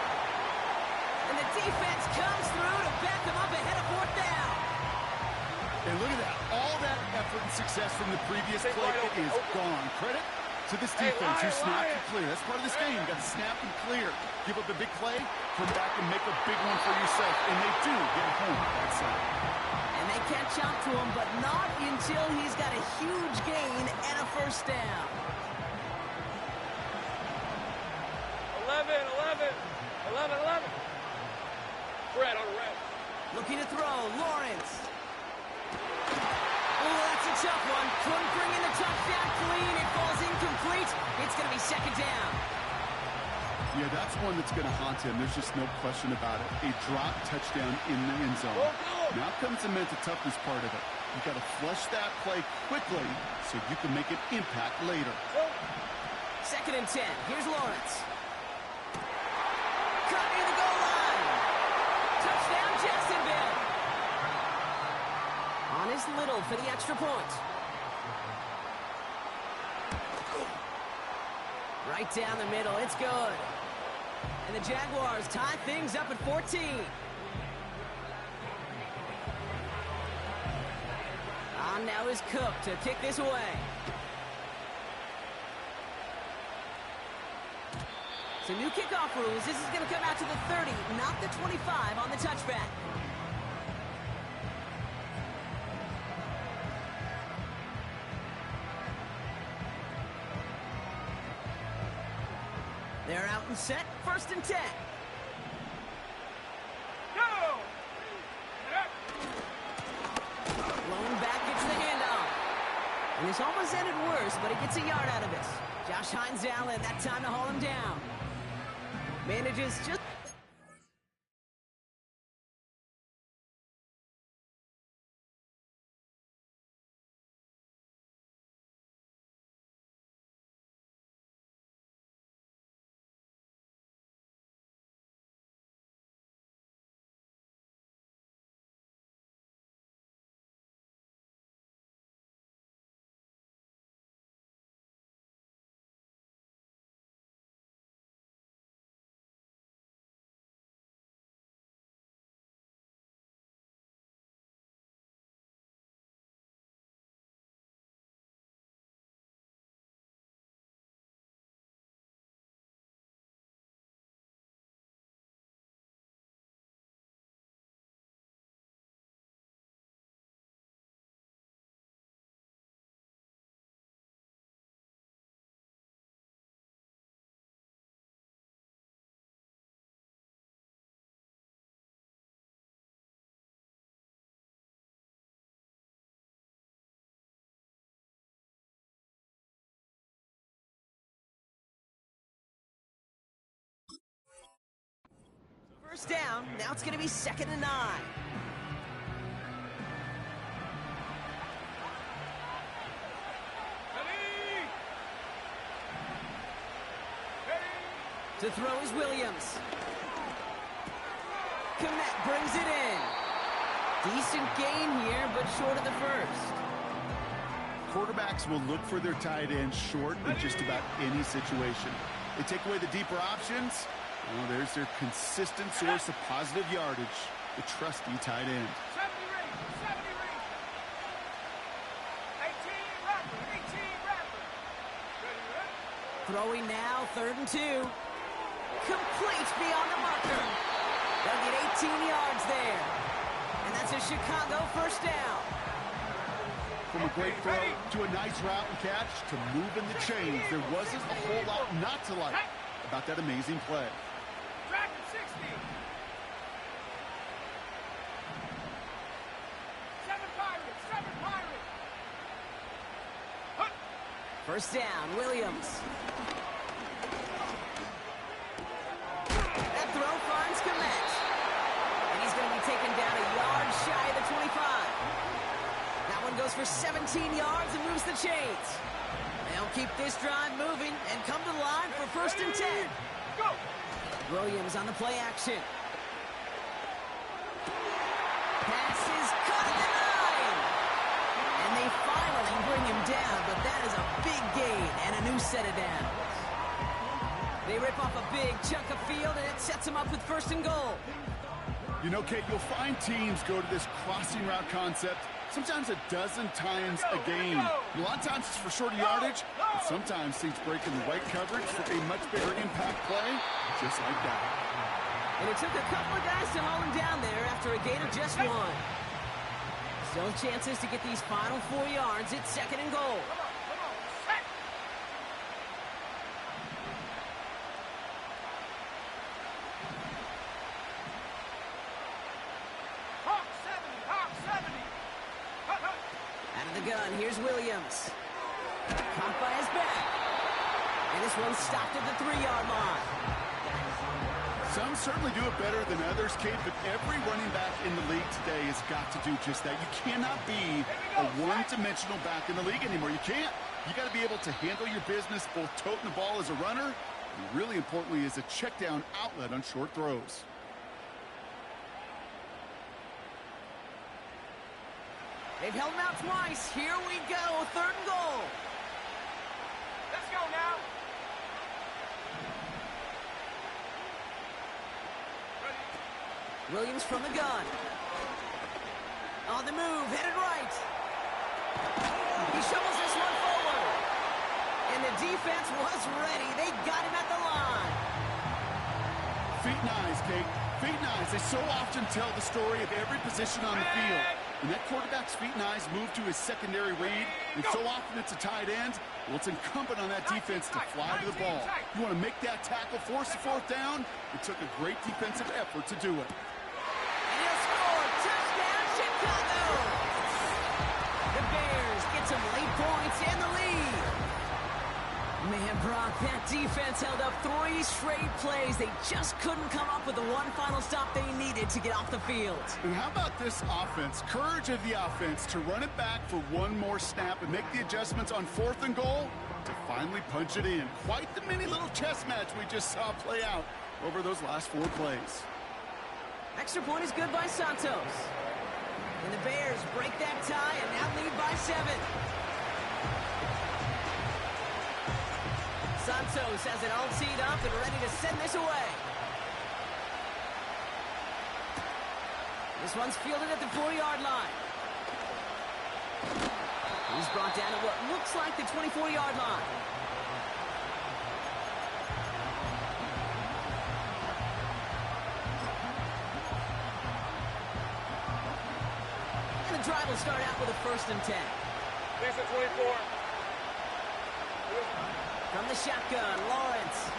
And the defense comes through to back them up ahead of fourth down. And look at that. All that effort and success from the previous play is gone. Credit to this defense who snapped and clear. That's part of this game. You got to snap and clear. Give up a big play, come back and make a big one for yourself. And they do get home that side. And they catch up to him, but not until he's got a huge gain and a first down. 11. Red on red. Looking to throw, Lawrence. Oh, that's a tough one. Couldn't bring in the touchdown clean. It falls incomplete. It's going to be second down. Yeah, that's one that's going to haunt him. There's just no question about it. A drop touchdown in the end zone. Now comes the mental toughness part of it. You got to flush that play quickly so you can make an impact later. Second and 10. Here's Lawrence. Caught near the goal line. Touchdown, Jacksonville. On his Little for the extra point. Right down the middle. It's good. And the Jaguars tie things up at 14. On now is Cook to kick this away. So new kickoff rules. This is going to come out to the 30, not the 25 on the touchback. They're out and set. First and 10. Go! Blown back, gets the handoff. And This almost ended worse, but he gets a yard out of it. Josh Hines Allen, that time to haul him down. Manages just... First down, now it's going to be 2nd and 9. To throw is Williams. Komet brings it in. Decent gain here, but short of the first. Quarterbacks will look for their tight end short in just about any situation. They take away the deeper options. Well, there's their consistent source of positive yardage, the trusty tight end. 70 ring, 70 ring. 18 rapper. Throwing now, 3rd and 2. Complete beyond the marker. They'll get 18 yards there. And that's a Chicago first down. From a great throw to a nice route and catch to moving the chains, there wasn't a whole lot not to like about that amazing play. Dragon 60. 7 Pirates. First down, Williams. That throw finds Komet. And he's going to be taken down a yard shy of the 25. That one goes for 17 yards and moves the chains. They'll keep this drive moving and come to the line for 1st and 10. Go! Williams on the play action. Pass is caught at the 9. And they finally bring him down, but that is a big gain and a new set of downs. They rip off a big chunk of field, and it sets them up with 1st and goal. You know, Kate, you'll find teams go to this crossing route concept sometimes a dozen times a game. A lot of times it's for shorter yardage, but sometimes teams break in the right coverage for a much bigger impact play, just like that. And it took a couple of guys to haul him down there after a gain of just 1. Still chances to get these final 4 yards. It's 2nd and goal. Gun. Here's Williams. Caught by his back. And this one stopped at the 3-yard line. Some certainly do it better than others, Kate, but every running back in the league today has got to do just that. You cannot be a one-dimensional back in the league anymore. You can't. You got to be able to handle your business, both toting the ball as a runner, and really importantly as a check-down outlet on short throws. They've held him out twice. Here we go. 3rd and goal. Let's go now. Williams from the gun. On the move, headed right. He shovels this one forward. And the defense was ready. They got him at the line. Feet and eyes, Kate. Feet and eyes. They so often tell the story of every position on the field. When that quarterback's feet and eyes move to his secondary read, and so often it's a tight end, well, it's incumbent on that defense to fly to the ball. You want to make that tackle, force the 4th down? It took a great defensive effort to do it. And he'll score. Touchdown, Chicago! The Bears get some late points and the lead. Man, Brock, that defense held up 3 straight plays. They just couldn't come up with the one final stop they needed to get off the field. And how about this offense? Courage of the offense to run it back for one more snap and make the adjustments on 4th and goal to finally punch it in. Quite the mini little chess match we just saw play out over those last 4 plays. Extra point is good by Santos. And the Bears break that tie and now lead by 7. Santos has it all teed up and ready to send this away. This one's fielded at the 4-yard line. He's brought down at what looks like the 24-yard line. And the drive will start out with a 1st and 10. Leads at 24. From the shotgun, Lawrence.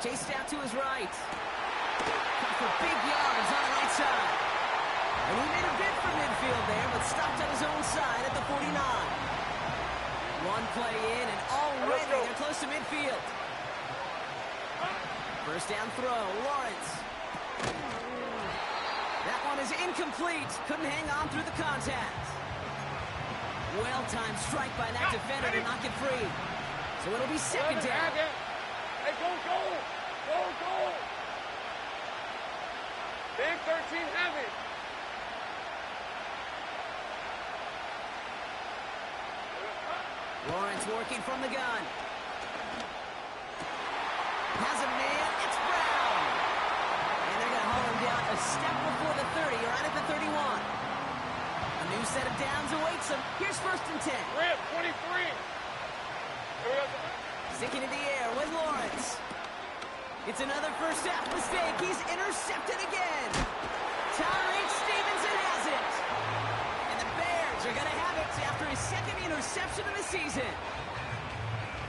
Chased out to his right. Cut for big yards on the right side. And he made a bid for midfield there, but stopped on his own side at the 49. One play in, and already they're close to midfield. 1st down throw, Lawrence. That one is incomplete. Couldn't hang on through the contact. Well-timed strike by that defender to knock it free. So it'll be 2nd down. Hey, go! Big 13 heavy. Lawrence working from the gun. Has a man. It's Brown. And they're going to haul him down a step before the 30, right at the 31. A new set of downs awaits him. Here's 1st and 10. Rip, 23. Sticking in the air with Lawrence. It's another first half mistake. He's intercepted again. Tyreek Stevenson has it. And the Bears are going to have it after his 2nd interception of the season.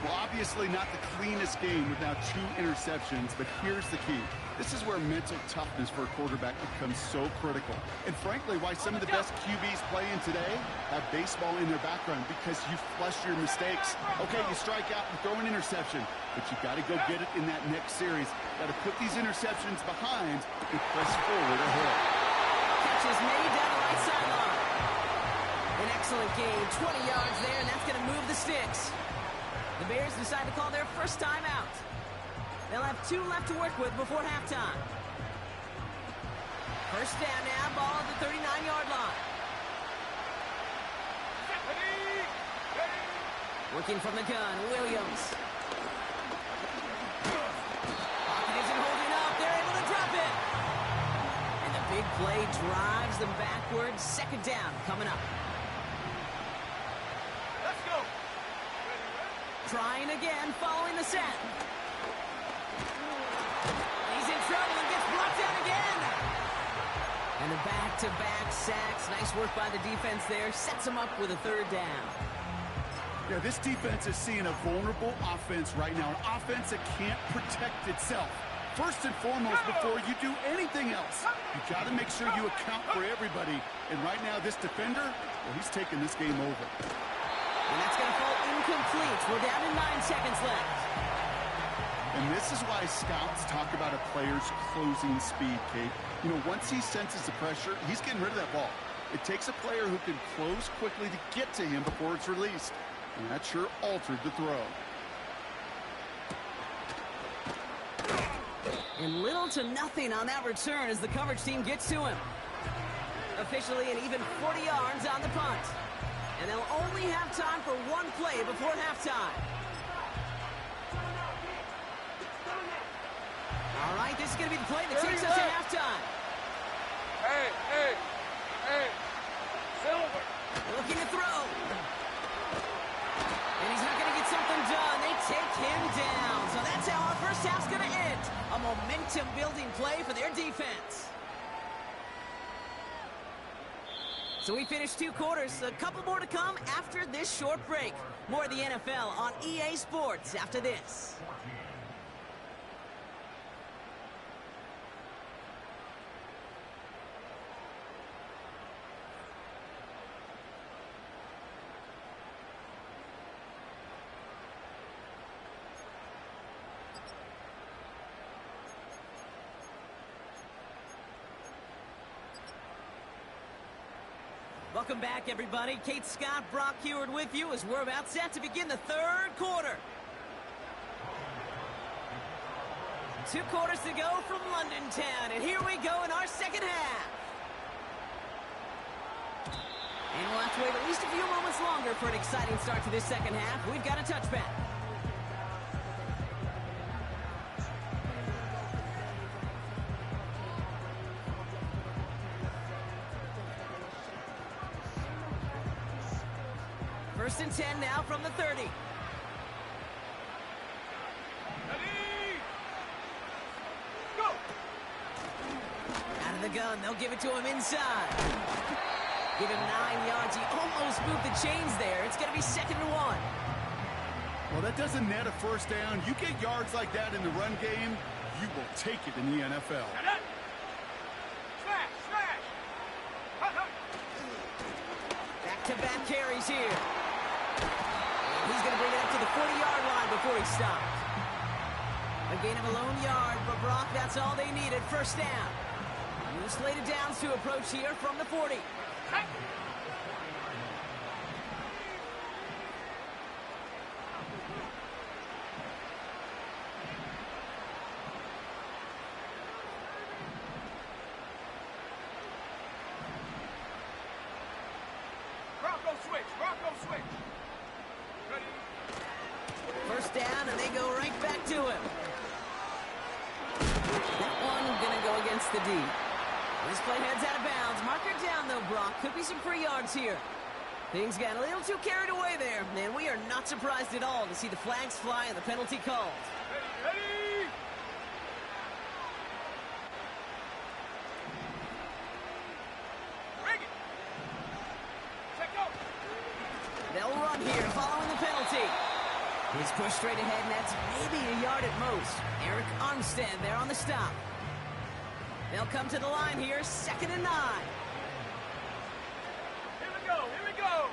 Well, obviously not the cleanest game with now 2 interceptions, but here's the key. This is where mental toughness for a quarterback becomes so critical. And frankly, why some of the best QBs playing today have baseball in their background, because you flush your mistakes. Okay, you strike out and throw an interception, but you got to go get it in that next series. Got to put these interceptions behind and press forward ahead. Catch is made down the right sideline. An excellent game, 20 yards there, and that's going to move the sticks. The Bears decide to call their first time out. They'll have 2 left to work with before halftime. 1st down now, ball at the 39-yard line. Working from the gun, Williams. Pocket isn't holding up. They're able to drop it. And the big play drives them backwards. 2nd down coming up. Let's go. Trying again, following the set. He's in trouble and gets blocked out again. And the back-to-back sacks. Nice work by the defense there. Sets him up with a 3rd down. Yeah, this defense is seeing a vulnerable offense right now. An offense that can't protect itself. First and foremost, before you do anything else, you got to make sure you account for everybody. And right now, this defender, well, he's taking this game over. And that's going to fall incomplete. We're down to 9 seconds left. And this is why scouts talk about a player's closing speed, Kate. You know, once he senses the pressure, he's getting rid of that ball. It takes a player who can close quickly to get to him before it's released. And that sure altered the throw. And little to nothing on that return as the coverage team gets to him. Officially an even 40 yards on the punt. And they'll only have time for 1 play before halftime. All right, this is going to be the play that takes us to halftime. Hey. Silver. Looking to throw. And he's not going to get something done. They take him down. So that's how our first half's going to end. A momentum-building play for their defense. So we finished 2 quarters. A couple more to come after this short break. More of the NFL on EA Sports after this. Welcome back, everybody. Kate Scott, Brock Heward with you as we're about set to begin the third quarter. 2 quarters to go from London Town, and here we go in our second half. And we'll have to wait at least a few moments longer for an exciting start to this second half. We've got a touchback. First and 10 now from the 30. Out of the gun, they'll give it to him inside. Give him 9 yards. He almost moved the chains there. It's going to be 2nd and 1. Well, that doesn't net a first down. You get yards like that in the run game, you will take it in the NFL. Back-to-back carries here. He's going to bring it up to the 40-yard line before he stopped. A gain of a lone yard, but Brock, that's all they needed. First down. New slated downs to approach here from the 40. Bronco switch. Ready? First down, and they go right back to him. That one gonna go against the D. This play heads out of bounds. Marker down, though, Brock. Could be some free yards here. Things got a little too carried away there, and we are not surprised at all to see the flags fly and the penalty called. Ready? They'll run here following the penalty. He's pushed straight ahead, and that's maybe a yard at most. Eric Armstead there on the stop. They'll come to the line here, 2nd and 9. Here we go.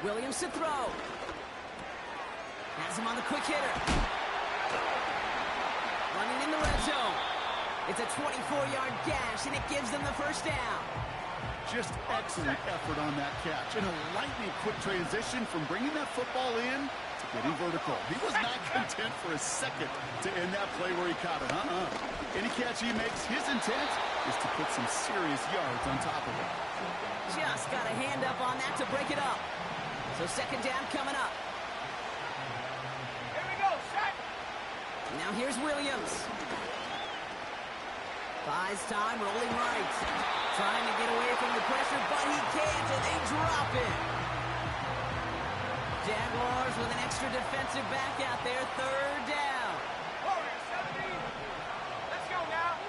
Williams to throw. Has him on the quick hitter. Running in the red zone. It's a 24-yard gash, and it gives them the first down. Just excellent effort on that catch. And a lightning quick transition from bringing that football in to getting vertical. He was not content for a second to end that play where he caught it. Any catch he makes, his intent is to put some serious yards on top of it. Just got a hand up on that to break it up. So 2nd down coming up. Here we go, set. Now here's Williams. Buys time, rolling right. Trying to get away from the pressure, but he can't, and they drop it. Jaguars with an extra defensive back out there, 3rd down. Warrior 70. Let's go now.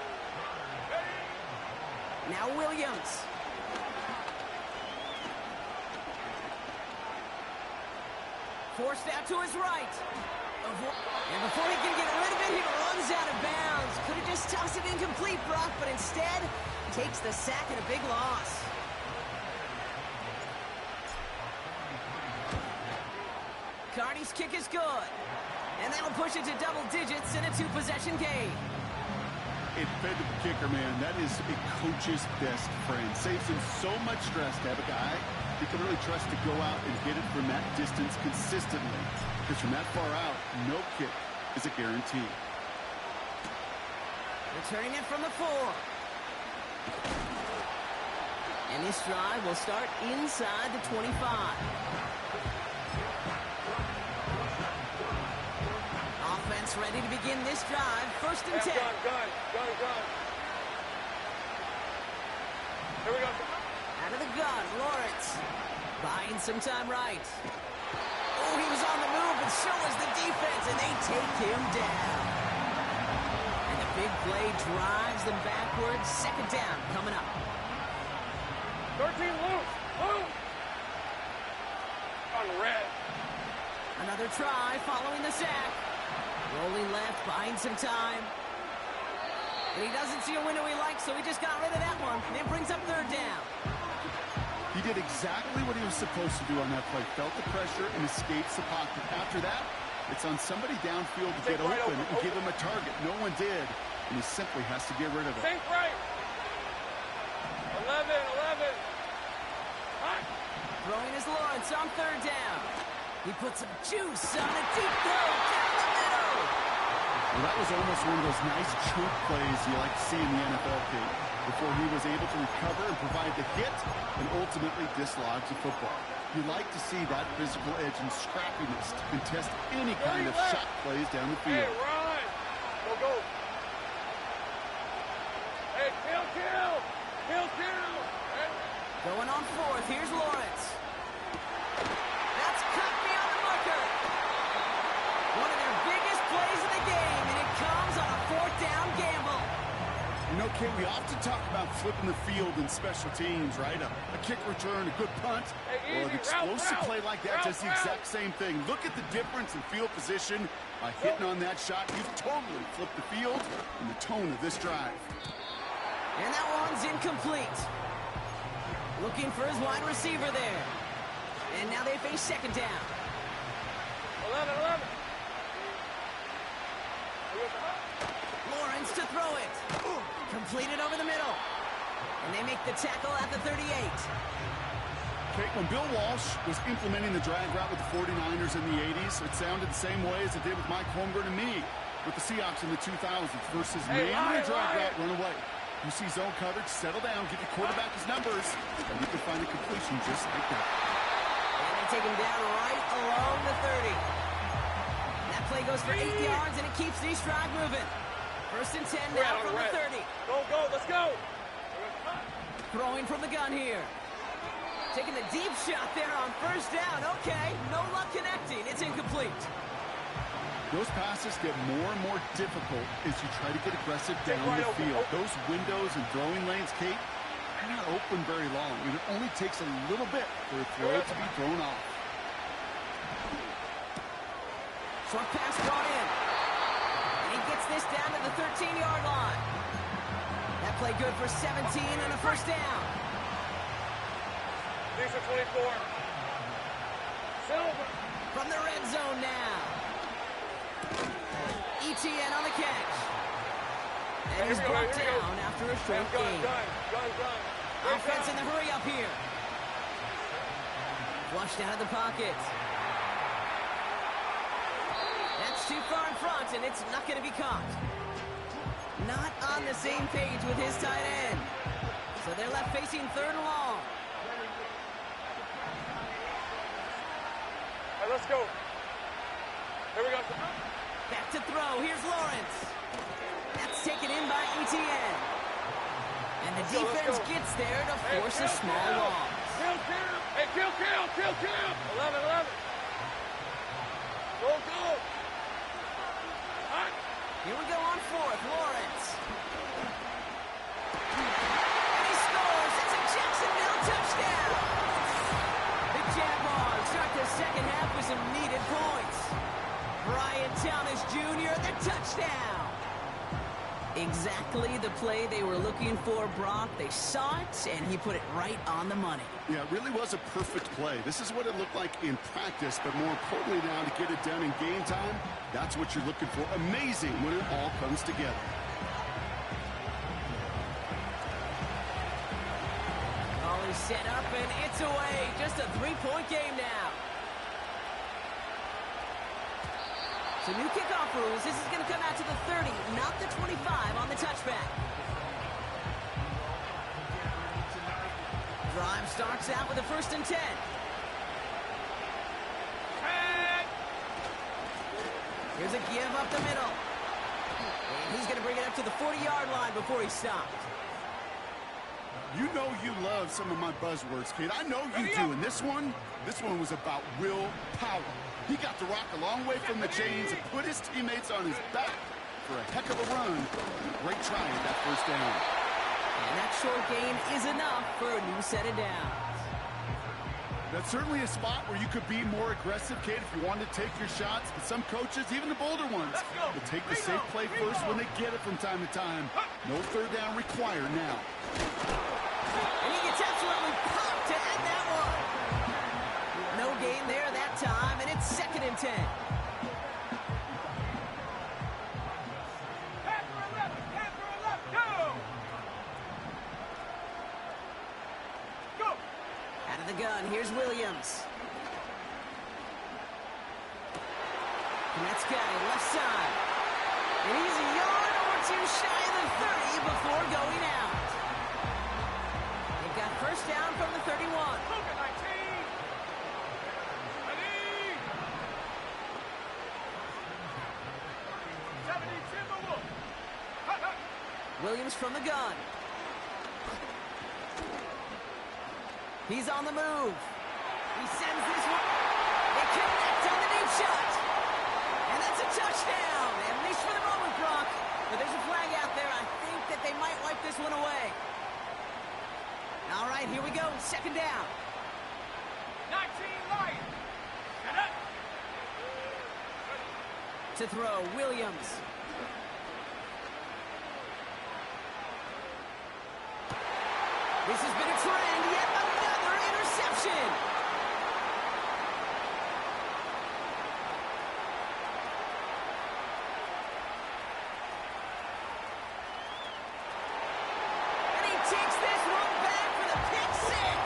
Ready? Now Williams. Forced out to his right. And before he can get rid of it, he runs out of bounds. Could have just tossed it incomplete, Brock, but instead takes the sack and a big loss. Carney's kick is good. And that'll push it to double digits in a 2-possession game. A dependable kicker, man. That is a coach's best friend. Saves him so much stress to have a guy he can really trust to go out and hit it from that distance consistently. Because from that far out, no kick is a guarantee. Returning it from the 4. And this drive will start inside the 25. Offense ready to begin this drive. 1st and 10. Gun. Here we go. Out of the gun, Lawrence. Buying some time right. Oh, he was on the move, and so was the defense, and they take him down. And the big play drives them backwards. 2nd down coming up. 13 loose. On red. Another try following the sack. Rolling left, buying some time. And he doesn't see a window he likes, so he just got rid of that one. And it brings up 3rd down. He did exactly what he was supposed to do on that play. Felt the pressure and escapes the pocket. After that, it's on somebody downfield to get open and give him a target. No one did, and he simply has to get rid of it. Think right. 11. Throwing his Lawrence on third down. He puts some juice on a deep throw down the middle. Well, that was almost one of those nice choke plays you like to see in the NFL, Kate, before he was able to recover and provide the hit and ultimately dislodge the football. You like to see that physical edge and scrappiness to contest any kind of shot plays down the field. Hey, run! Go. Hey, kill! Hey. Going on fourth, here's Lawrence. That's cut beyond the marker. One of their biggest plays of the game, and it comes on a fourth down gamble. You know, Kate, we often talk about flipping the field in special teams, right? A kick return, a good punt, Hey, or an easy, explosive route. play like that does the exact same thing. Look at the difference in field position. By hitting on that shot, you've totally flipped the field and the tone of this drive. And that one's incomplete. Looking for his wide receiver there. And now they face second down. 11. Lawrence to throw it. Completed over the middle. And they make the tackle at the 38. Kate, when Bill Walsh was implementing the drag route with the 49ers in the 80s, it sounded the same way as it did with Mike Holmgren and me with the Seahawks in the 2000s versus Hey, man Ryan, drag Ryan. route, run away. You see zone coverage, settle down, give your quarterback his numbers, and you can find a completion just like that. And they take him down right along the 30. That play goes for 8 yards, and it keeps these drive moving. First and 10 now from the 30. Go, let's go. Throwing from the gun here. Taking the deep shot there on first down. Okay, no luck connecting. It's incomplete. Those passes get more and more difficult as you try to get aggressive down right the open, field. open. Those windows and throwing lanes, Kate, they're not open very long, and it only takes a little bit for a throw to be thrown off. Short pass brought in. And he gets this down to the 13-yard line. That play good for 17 and a first down. These are 24. Silver. From the red zone now. ETN on the catch. And he's brought down after a short gain. Gun. Offense in the hurry up here. Flushed out of the pocket. That's too far in front, and it's not going to be caught. Not on the same page with his tight end. So they're left facing third and long. All right, let's go. Here we go. Back to throw. Here's Lawrence. That's taken in by ETN. And the defense gets there to force a small loss. Kill. Hey, kill. 11. Go. Here we go on fourth. Lawrence. And he scores. It's a Jacksonville touchdown. The Jaguars start the second half with some needed points. Brian Thomas Jr., the touchdown. Exactly the play they were looking for, Brock. They saw it, and he put it right on the money. Yeah, it really was a perfect play. This is what it looked like in practice, but more importantly now to get it done in game time, that's what you're looking for. Amazing when it all comes together. All is set up, and it's away. Just a three-point game now. So new kickoff rules. This is going to come out to the 30, not the 25 on the touchback. Drive starts out with a first and 10. Here's a give up the middle. And he's going to bring it up to the 40-yard line before he stopped. You know you love some of my buzzwords, kid. I know you do. And this one was about will power. He got the rock a long way from the chains and put his teammates on his back for a heck of a run. Great try at that first down. And that short gain is enough for a new set of downs. That's certainly a spot where you could be more aggressive, kid, if you want to take your shots. But some coaches, even the bolder ones, will take the safe play first when they get it from time to time. No third down required now. And he gets absolutely popped to end that one. No gain there that time, and it's second and 10. Out of the gun, here's Williams. And that's got it, left side. And he's a yard or two shy of the 30 before going out. They've got first down from the 31. Williams from the gun. He's on the move. He sends this one. They connect on the deep shot. And that's a touchdown, at least for the moment, Brock. But there's a flag out there. I think that they might wipe this one away. All right, here we go. Second down. 19 Lions. To throw, Williams. This has been a trend. Yet another interception. And he takes this one back for the pick six.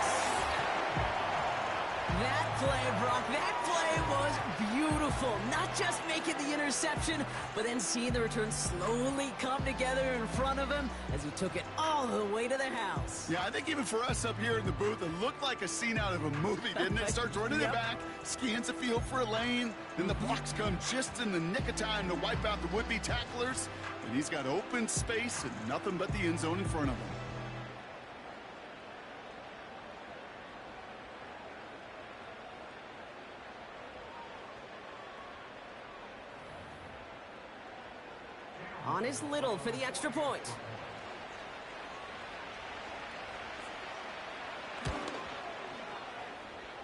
That play, Brock, that play was beautiful. Not just making the interception, but then seeing the return slowly come together in front of him as he took it all the way to the house. Yeah, I think even for us up here in the booth, it looked like a scene out of a movie, didn't it? Starts running it back, scans the field for a lane, and the blocks come just in the nick of time to wipe out the would-be tacklers. And he's got open space and nothing but the end zone in front of him. On is Little for the extra point.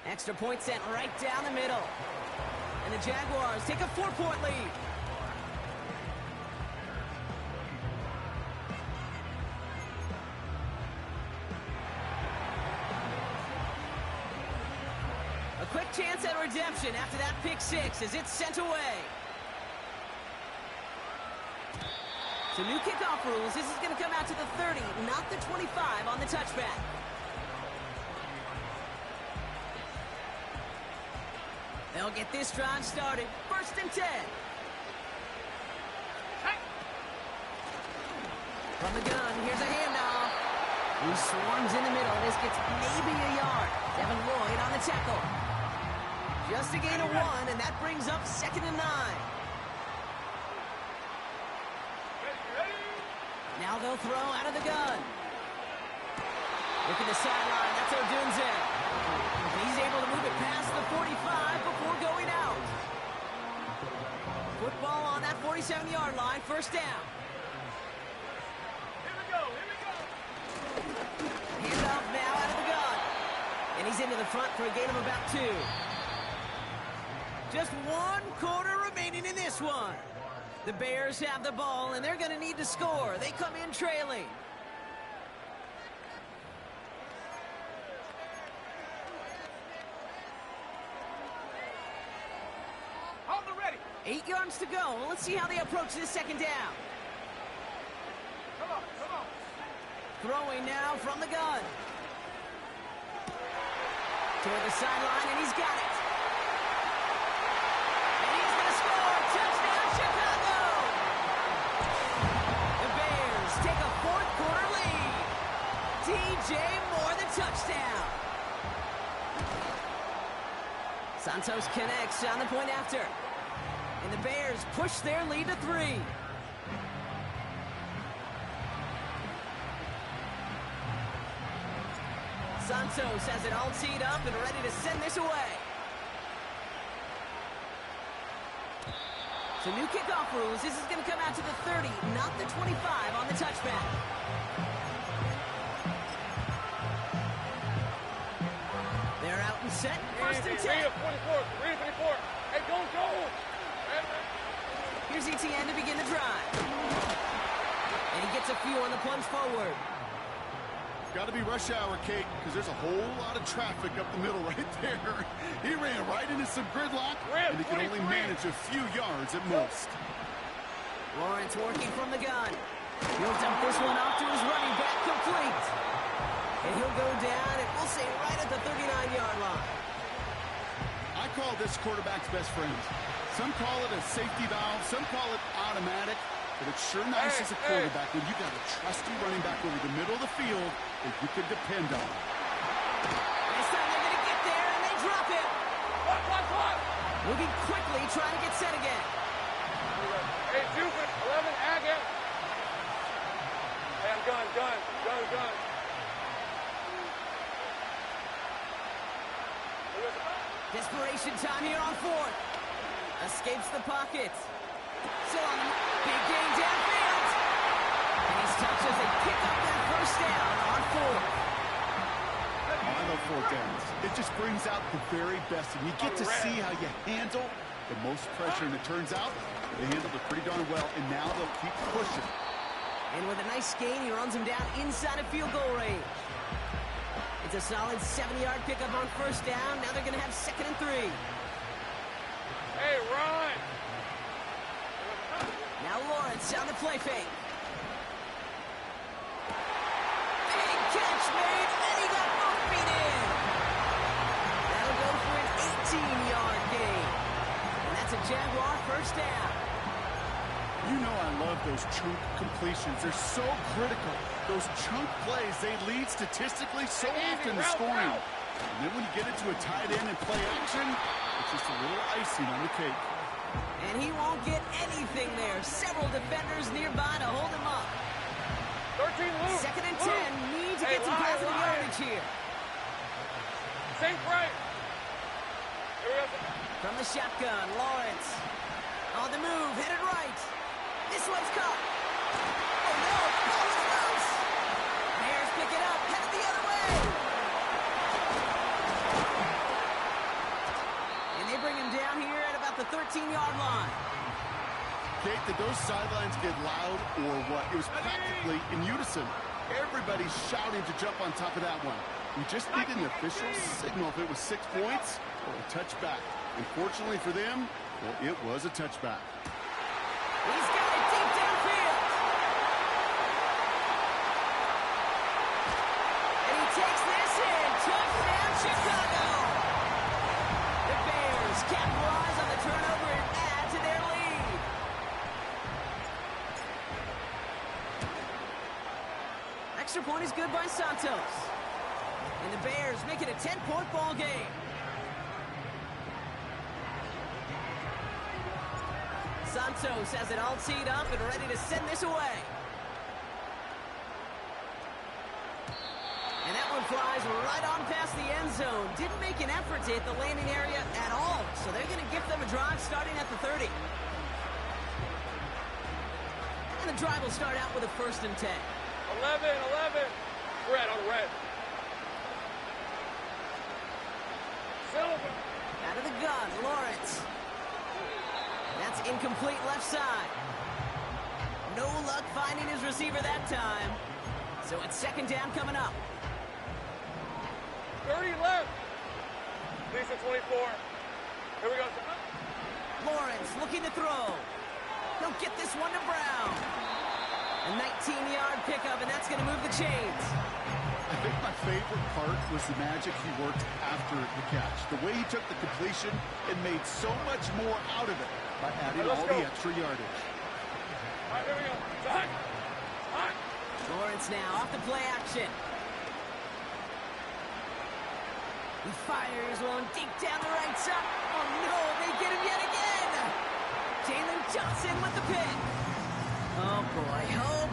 Extra point sent right down the middle. And the Jaguars take a 4-point lead. A quick chance at redemption after that pick six as it's sent away. So new kickoff rules. This is going to come out to the 30, not the 25 on the touchback. They'll get this drive started. First and 10. From the gun, here's a handoff. He swarms in the middle. This gets maybe a yard. Devin Lloyd on the tackle. Just a gain of 1, and that brings up 2nd and 9. Now they'll throw out of the gun. Look at the sideline. That's Odunze. He's able to move it past the 45 before going out. Football on that 47-yard line. First down. Here we go. Handoff now out of the gun. And he's into the front for a gain of about 2. Just 1 quarter remaining in this one. The Bears have the ball, and they're going to need to score. They come in trailing. Hold the ready. 8 yards to go. Let's see how they approach this second down. Come on. Throwing now from the gun. Toward the sideline, and he's got it. And he's going to score. Touchdown, Chicago! The Bears take a 4th quarter lead. DJ Moore, the touchdown. Santos connects on the point after. And the Bears push their lead to 3. Santos has it all teed up and ready to send this away. So new kickoff rules. This is going to come out to the 30, not the 25 on the touchback. They're out and set. First and 10. Read 24. Hey, go. Here's Etienne to begin the drive. And he gets a few on the plunge forward. Got to be rush hour, Kate, because there's a whole lot of traffic up the middle right there. He ran right into some gridlock, and he can only manage a few yards at most. Lawrence working from the gun. He'll dump this one off to his running back, complete. And he'll go down, and we'll say right at the 39-yard line. I call this quarterback's best friend. Some call it a safety valve, some call it automatic, but it's sure nice as a quarterback when you got a trusty running back over the middle of the field that you can depend on. This time they're going to get there, and they drop it. What? Moving quickly, trying to get set again. Hey, Jupiter, 11, Agate. Hey, I'm gun. Desperation time here on fourth. Escapes the pocket. Still on the big gain downfield. And he's touched as they pick up that first down on fourth. I love fourth downs. It just brings out the very best, and you get to see how you handle the most pressure, and it turns out they handled it pretty darn well, and now they'll keep pushing. And with a nice gain, he runs him down inside of field goal range. It's a solid 7-yard pickup on first down. Now they're going to have 2nd and 3. Hey, run. Now Lawrence on the play fake. Big catch made, and he got both feet in. That'll go for an 18-yard gain. And that's a Jaguar first down. You know I love those chunk completions. They're so critical. Those chunk plays, they lead statistically so often to scoring. And then when you get into a tight end and play action, it's just a little icing on the cake. And he won't get anything there. Several defenders nearby to hold him up. 13, Luke. 2nd and 10. Need to get some positive yardage here. Safe right. Here we go. From the shotgun, Lawrence. On the move, headed right. This one's caught. Oh no, ball is loose. Bears pick it up, headed the other way. And they bring him down here at about the 13-yard line. Kate, did those sidelines get loud or what? It was practically in unison. Everybody's shouting to jump on top of that one. We just need an official signal if it was 6 points or a touchback. Unfortunately for them, well, it was a touchback. He's got it deep downfield. And he takes this in. Touchdown, Chicago. The Bears capitalize on the turnover and add to their lead. Extra point is good by Santos. And the Bears make it a 10-point ball game. Santos has it all teed up and ready to send this away. And that one flies right on past the end zone. Didn't make an effort to hit the landing area at all. So they're going to give them a drive starting at the 30. And the drive will start out with a 1st and 10. 11. Red on red. Silver. Out of the gun, Lawrence. That's incomplete left side. No luck finding his receiver that time. So it's 2nd down coming up. 30 left. Lisa 24. Here we go. Lawrence looking to throw. He'll get this one to Brown. A 19-yard pickup, and that's going to move the chains. I think my favorite part was the magic he worked after the catch. The way he took the completion and made so much more out of it by adding all the extra yardage. All right, here we go. Time. Lawrence now off the play action. He fires one deep down the right side. Oh no, they get him yet again. Jalen Johnson with the pick. Oh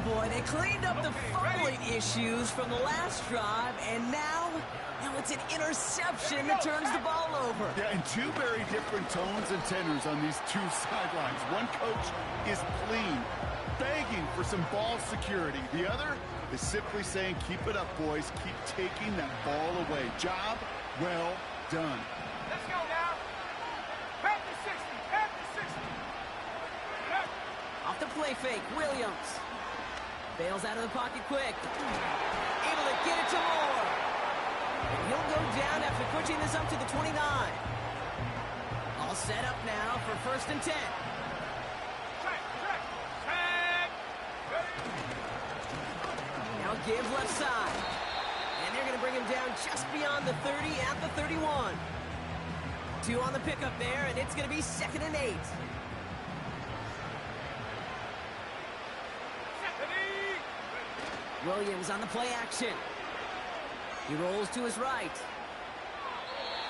boy, they cleaned up the fumbling issues from the last drive, and now it's an interception that turns the ball over. Yeah, and two very different tones and tenors on these two sidelines. One coach is clean, begging for some ball security. The other is simply saying, keep it up, boys. Keep taking that ball away. Job well done. Let's go now. Back to 60. Off the play fake, Williams. Bails out of the pocket quick. Able to get it to Moore. And he'll go down after pushing this up to the 29. All set up now for 1st and 10. Now give left side. And they're going to bring him down just beyond the 30 at the 31. 2 on the pickup there, and it's going to be 2nd and 8. Williams on the play action. He rolls to his right.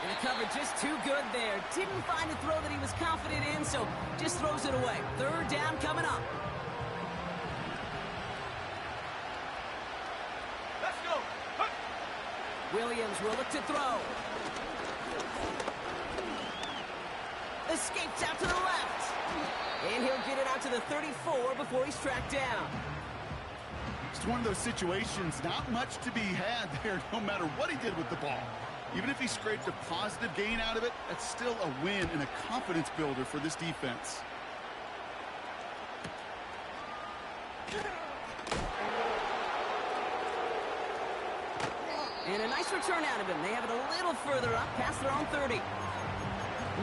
And the coverage just too good there. Didn't find a throw that he was confident in, so just throws it away. 3rd down coming up. Let's go. Williams will look to throw. Escapes out to the left. And he'll get it out to the 34 before he's tracked down. It's one of those situations, not much to be had there, no matter what he did with the ball. Even if he scraped a positive gain out of it, that's still a win and a confidence builder for this defense. And a nice return out of him. They have it a little further up, past their own 30.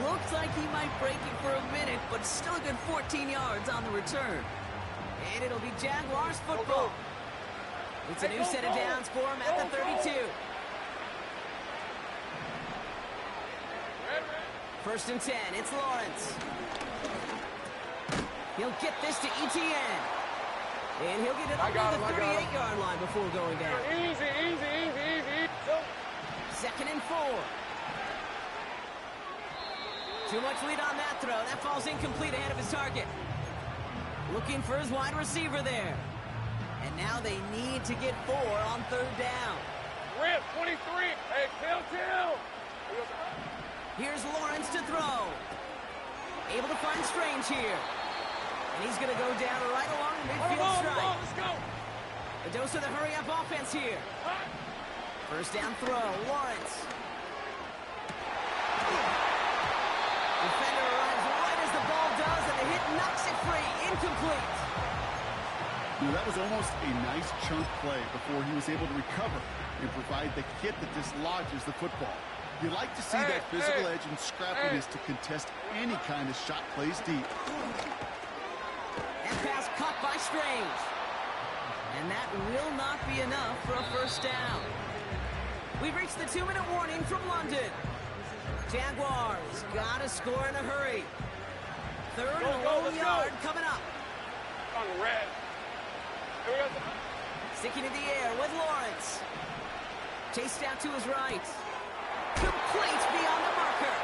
Looks like he might break it for a minute, but still a good 14 yards on the return. And it'll be Jaguars football. It's a new set of downs for him at the 32. 1st and 10, it's Lawrence. He'll get this to ETN. And he'll get it up to the 38-yard line before going down. Easy. 2nd and 4. Too much lead on that throw. That falls incomplete ahead of his target. Looking for his wide receiver there. And now they need to get 4 on 3rd down. Rip, 23. Hey, kill. Here's Lawrence to throw. Able to find Strange here. And he's going to go down right along the midfield stripe. Let's go. A dose of the hurry-up offense here. 1st down throw, Lawrence. Defender arrives right as the ball does, and the hit knocks it free. Incomplete. That was almost a nice chunk play before he was able to recover and provide the hit that dislodges the football. You like to see that physical edge and scrappiness to contest any kind of shot plays deep. That pass caught by Strange. And that will not be enough for a 1st down. We've reached the 2-minute warning from London. Jaguars got to score in a hurry. 3rd and a long yard coming up. On the red. Here we go. Sticking in the air with Lawrence. Chased out to his right. Complete beyond the marker.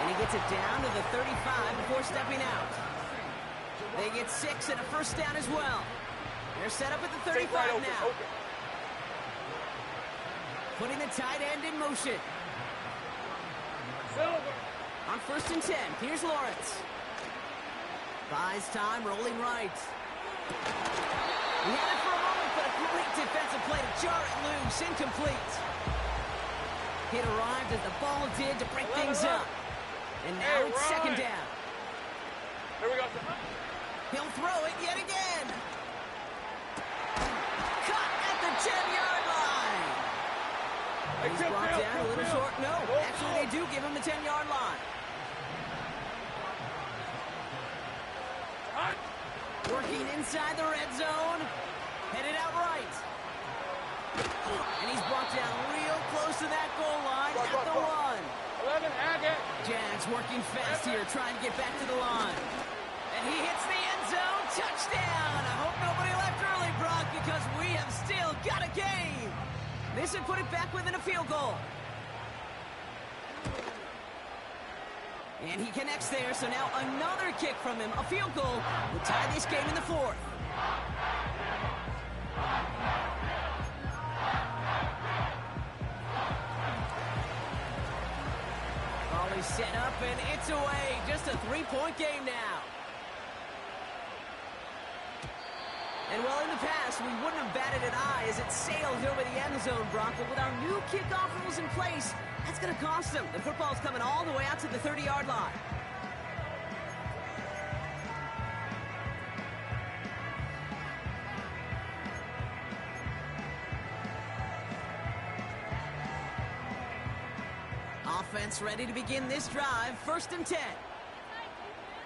And he gets it down to the 35 before stepping out. They get 6 and a 1st down as well. They're set up at the 35 now. Putting the tight end in motion. On 1st and 10, here's Lawrence. Buys time, rolling right. He had it for a moment, but a great defensive play to jar it loose. Incomplete. Hit arrived as the ball did to break things up. And now it's 2nd down. Here we go. He'll throw it yet again. Caught at the 10-yard line. He's brought down a little short. No, actually they do give him the 10-yard line. Working inside the red zone. Headed out right. And he's brought down real close to that goal line at the 1. 11, Agate. Jags working fast here, trying to get back to the line. And he hits the end zone. Touchdown. I hope nobody left early, Brock, because we have still got a game. This would put it back within a field goal. And he connects there, so now another kick from him. A field goal will tie this game in the 4th. Ball is set up, and it's away. Just a 3-point game now. And well, in the past, we wouldn't have batted an eye as it sailed over the end zone, Brock. But with our new kickoff rules in place, that's going to cost them. The football's coming all the way out to the 30-yard line. Offense ready to begin this drive. 1st and 10.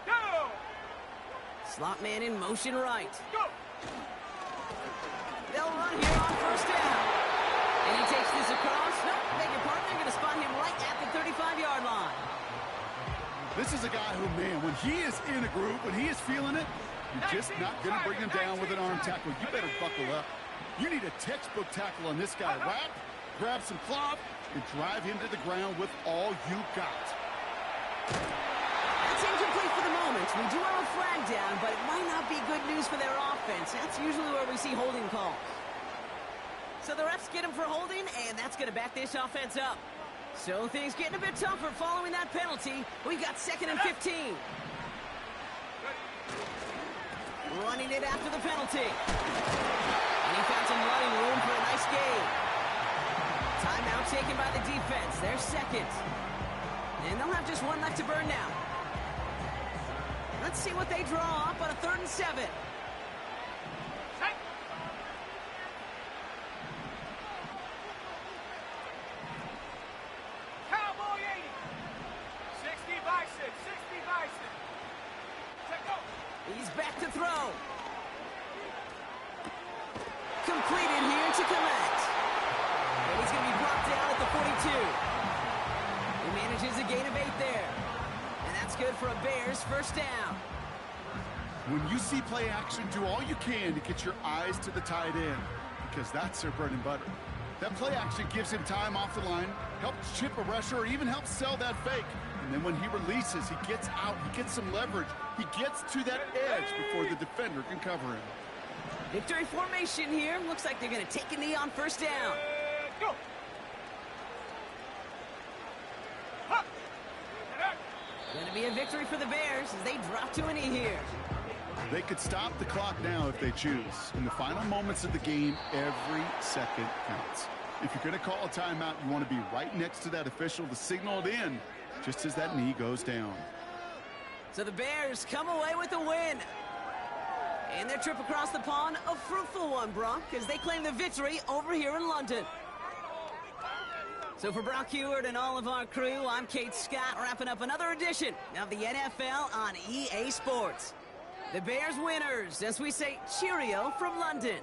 Go! Slot man in motion right. Go! They'll run here on 1st down. And he takes this not going to bring him down with an arm tackle. You better buckle up. You need a textbook tackle on this guy. Wrap, grab some cloth, and drive him to the ground with all you got. That's incomplete for the moment. We do have a flag down, but it might not be good news for their offense. That's usually where we see holding calls. So the refs get him for holding, and that's going to back this offense up. So things getting a bit tougher following that penalty. We've got 2nd and 15. Running it after the penalty. And he found some running room for a nice gain. Timeout taken by the defense. They're second. And they'll have just one left to burn now. Let's see what they draw up on a 3rd and 7. Cowboy 80. 60 bison. 60 bison. Check go. He's back to throw. Completed here to collect. And he's going to be brought down at the 42. He manages a gain of 8 there. And that's good for a Bears first down. When you see play action, do all you can to get your eyes to the tight end, because that's their bread and butter. That play action gives him time off the line, helps chip a rusher, or even helps sell that fake. And then when he releases, he gets out, he gets some leverage. He gets to that edge before the defender can cover him. Victory formation here. Looks like they're going to take a knee on first down. Go. Going to be a victory for the Bears as they drop to a knee here. They could stop the clock now if they choose. In the final moments of the game, every second counts. If you're going to call a timeout, you want to be right next to that official to signal it in just as that knee goes down. So the Bears come away with a win. And their trip across the pond, a fruitful one, Brock, as they claim the victory over here in London. So for Brock Heward and all of our crew, I'm Kate Scott, wrapping up another edition of the NFL on EA Sports. The Bears winners, as we say cheerio from London.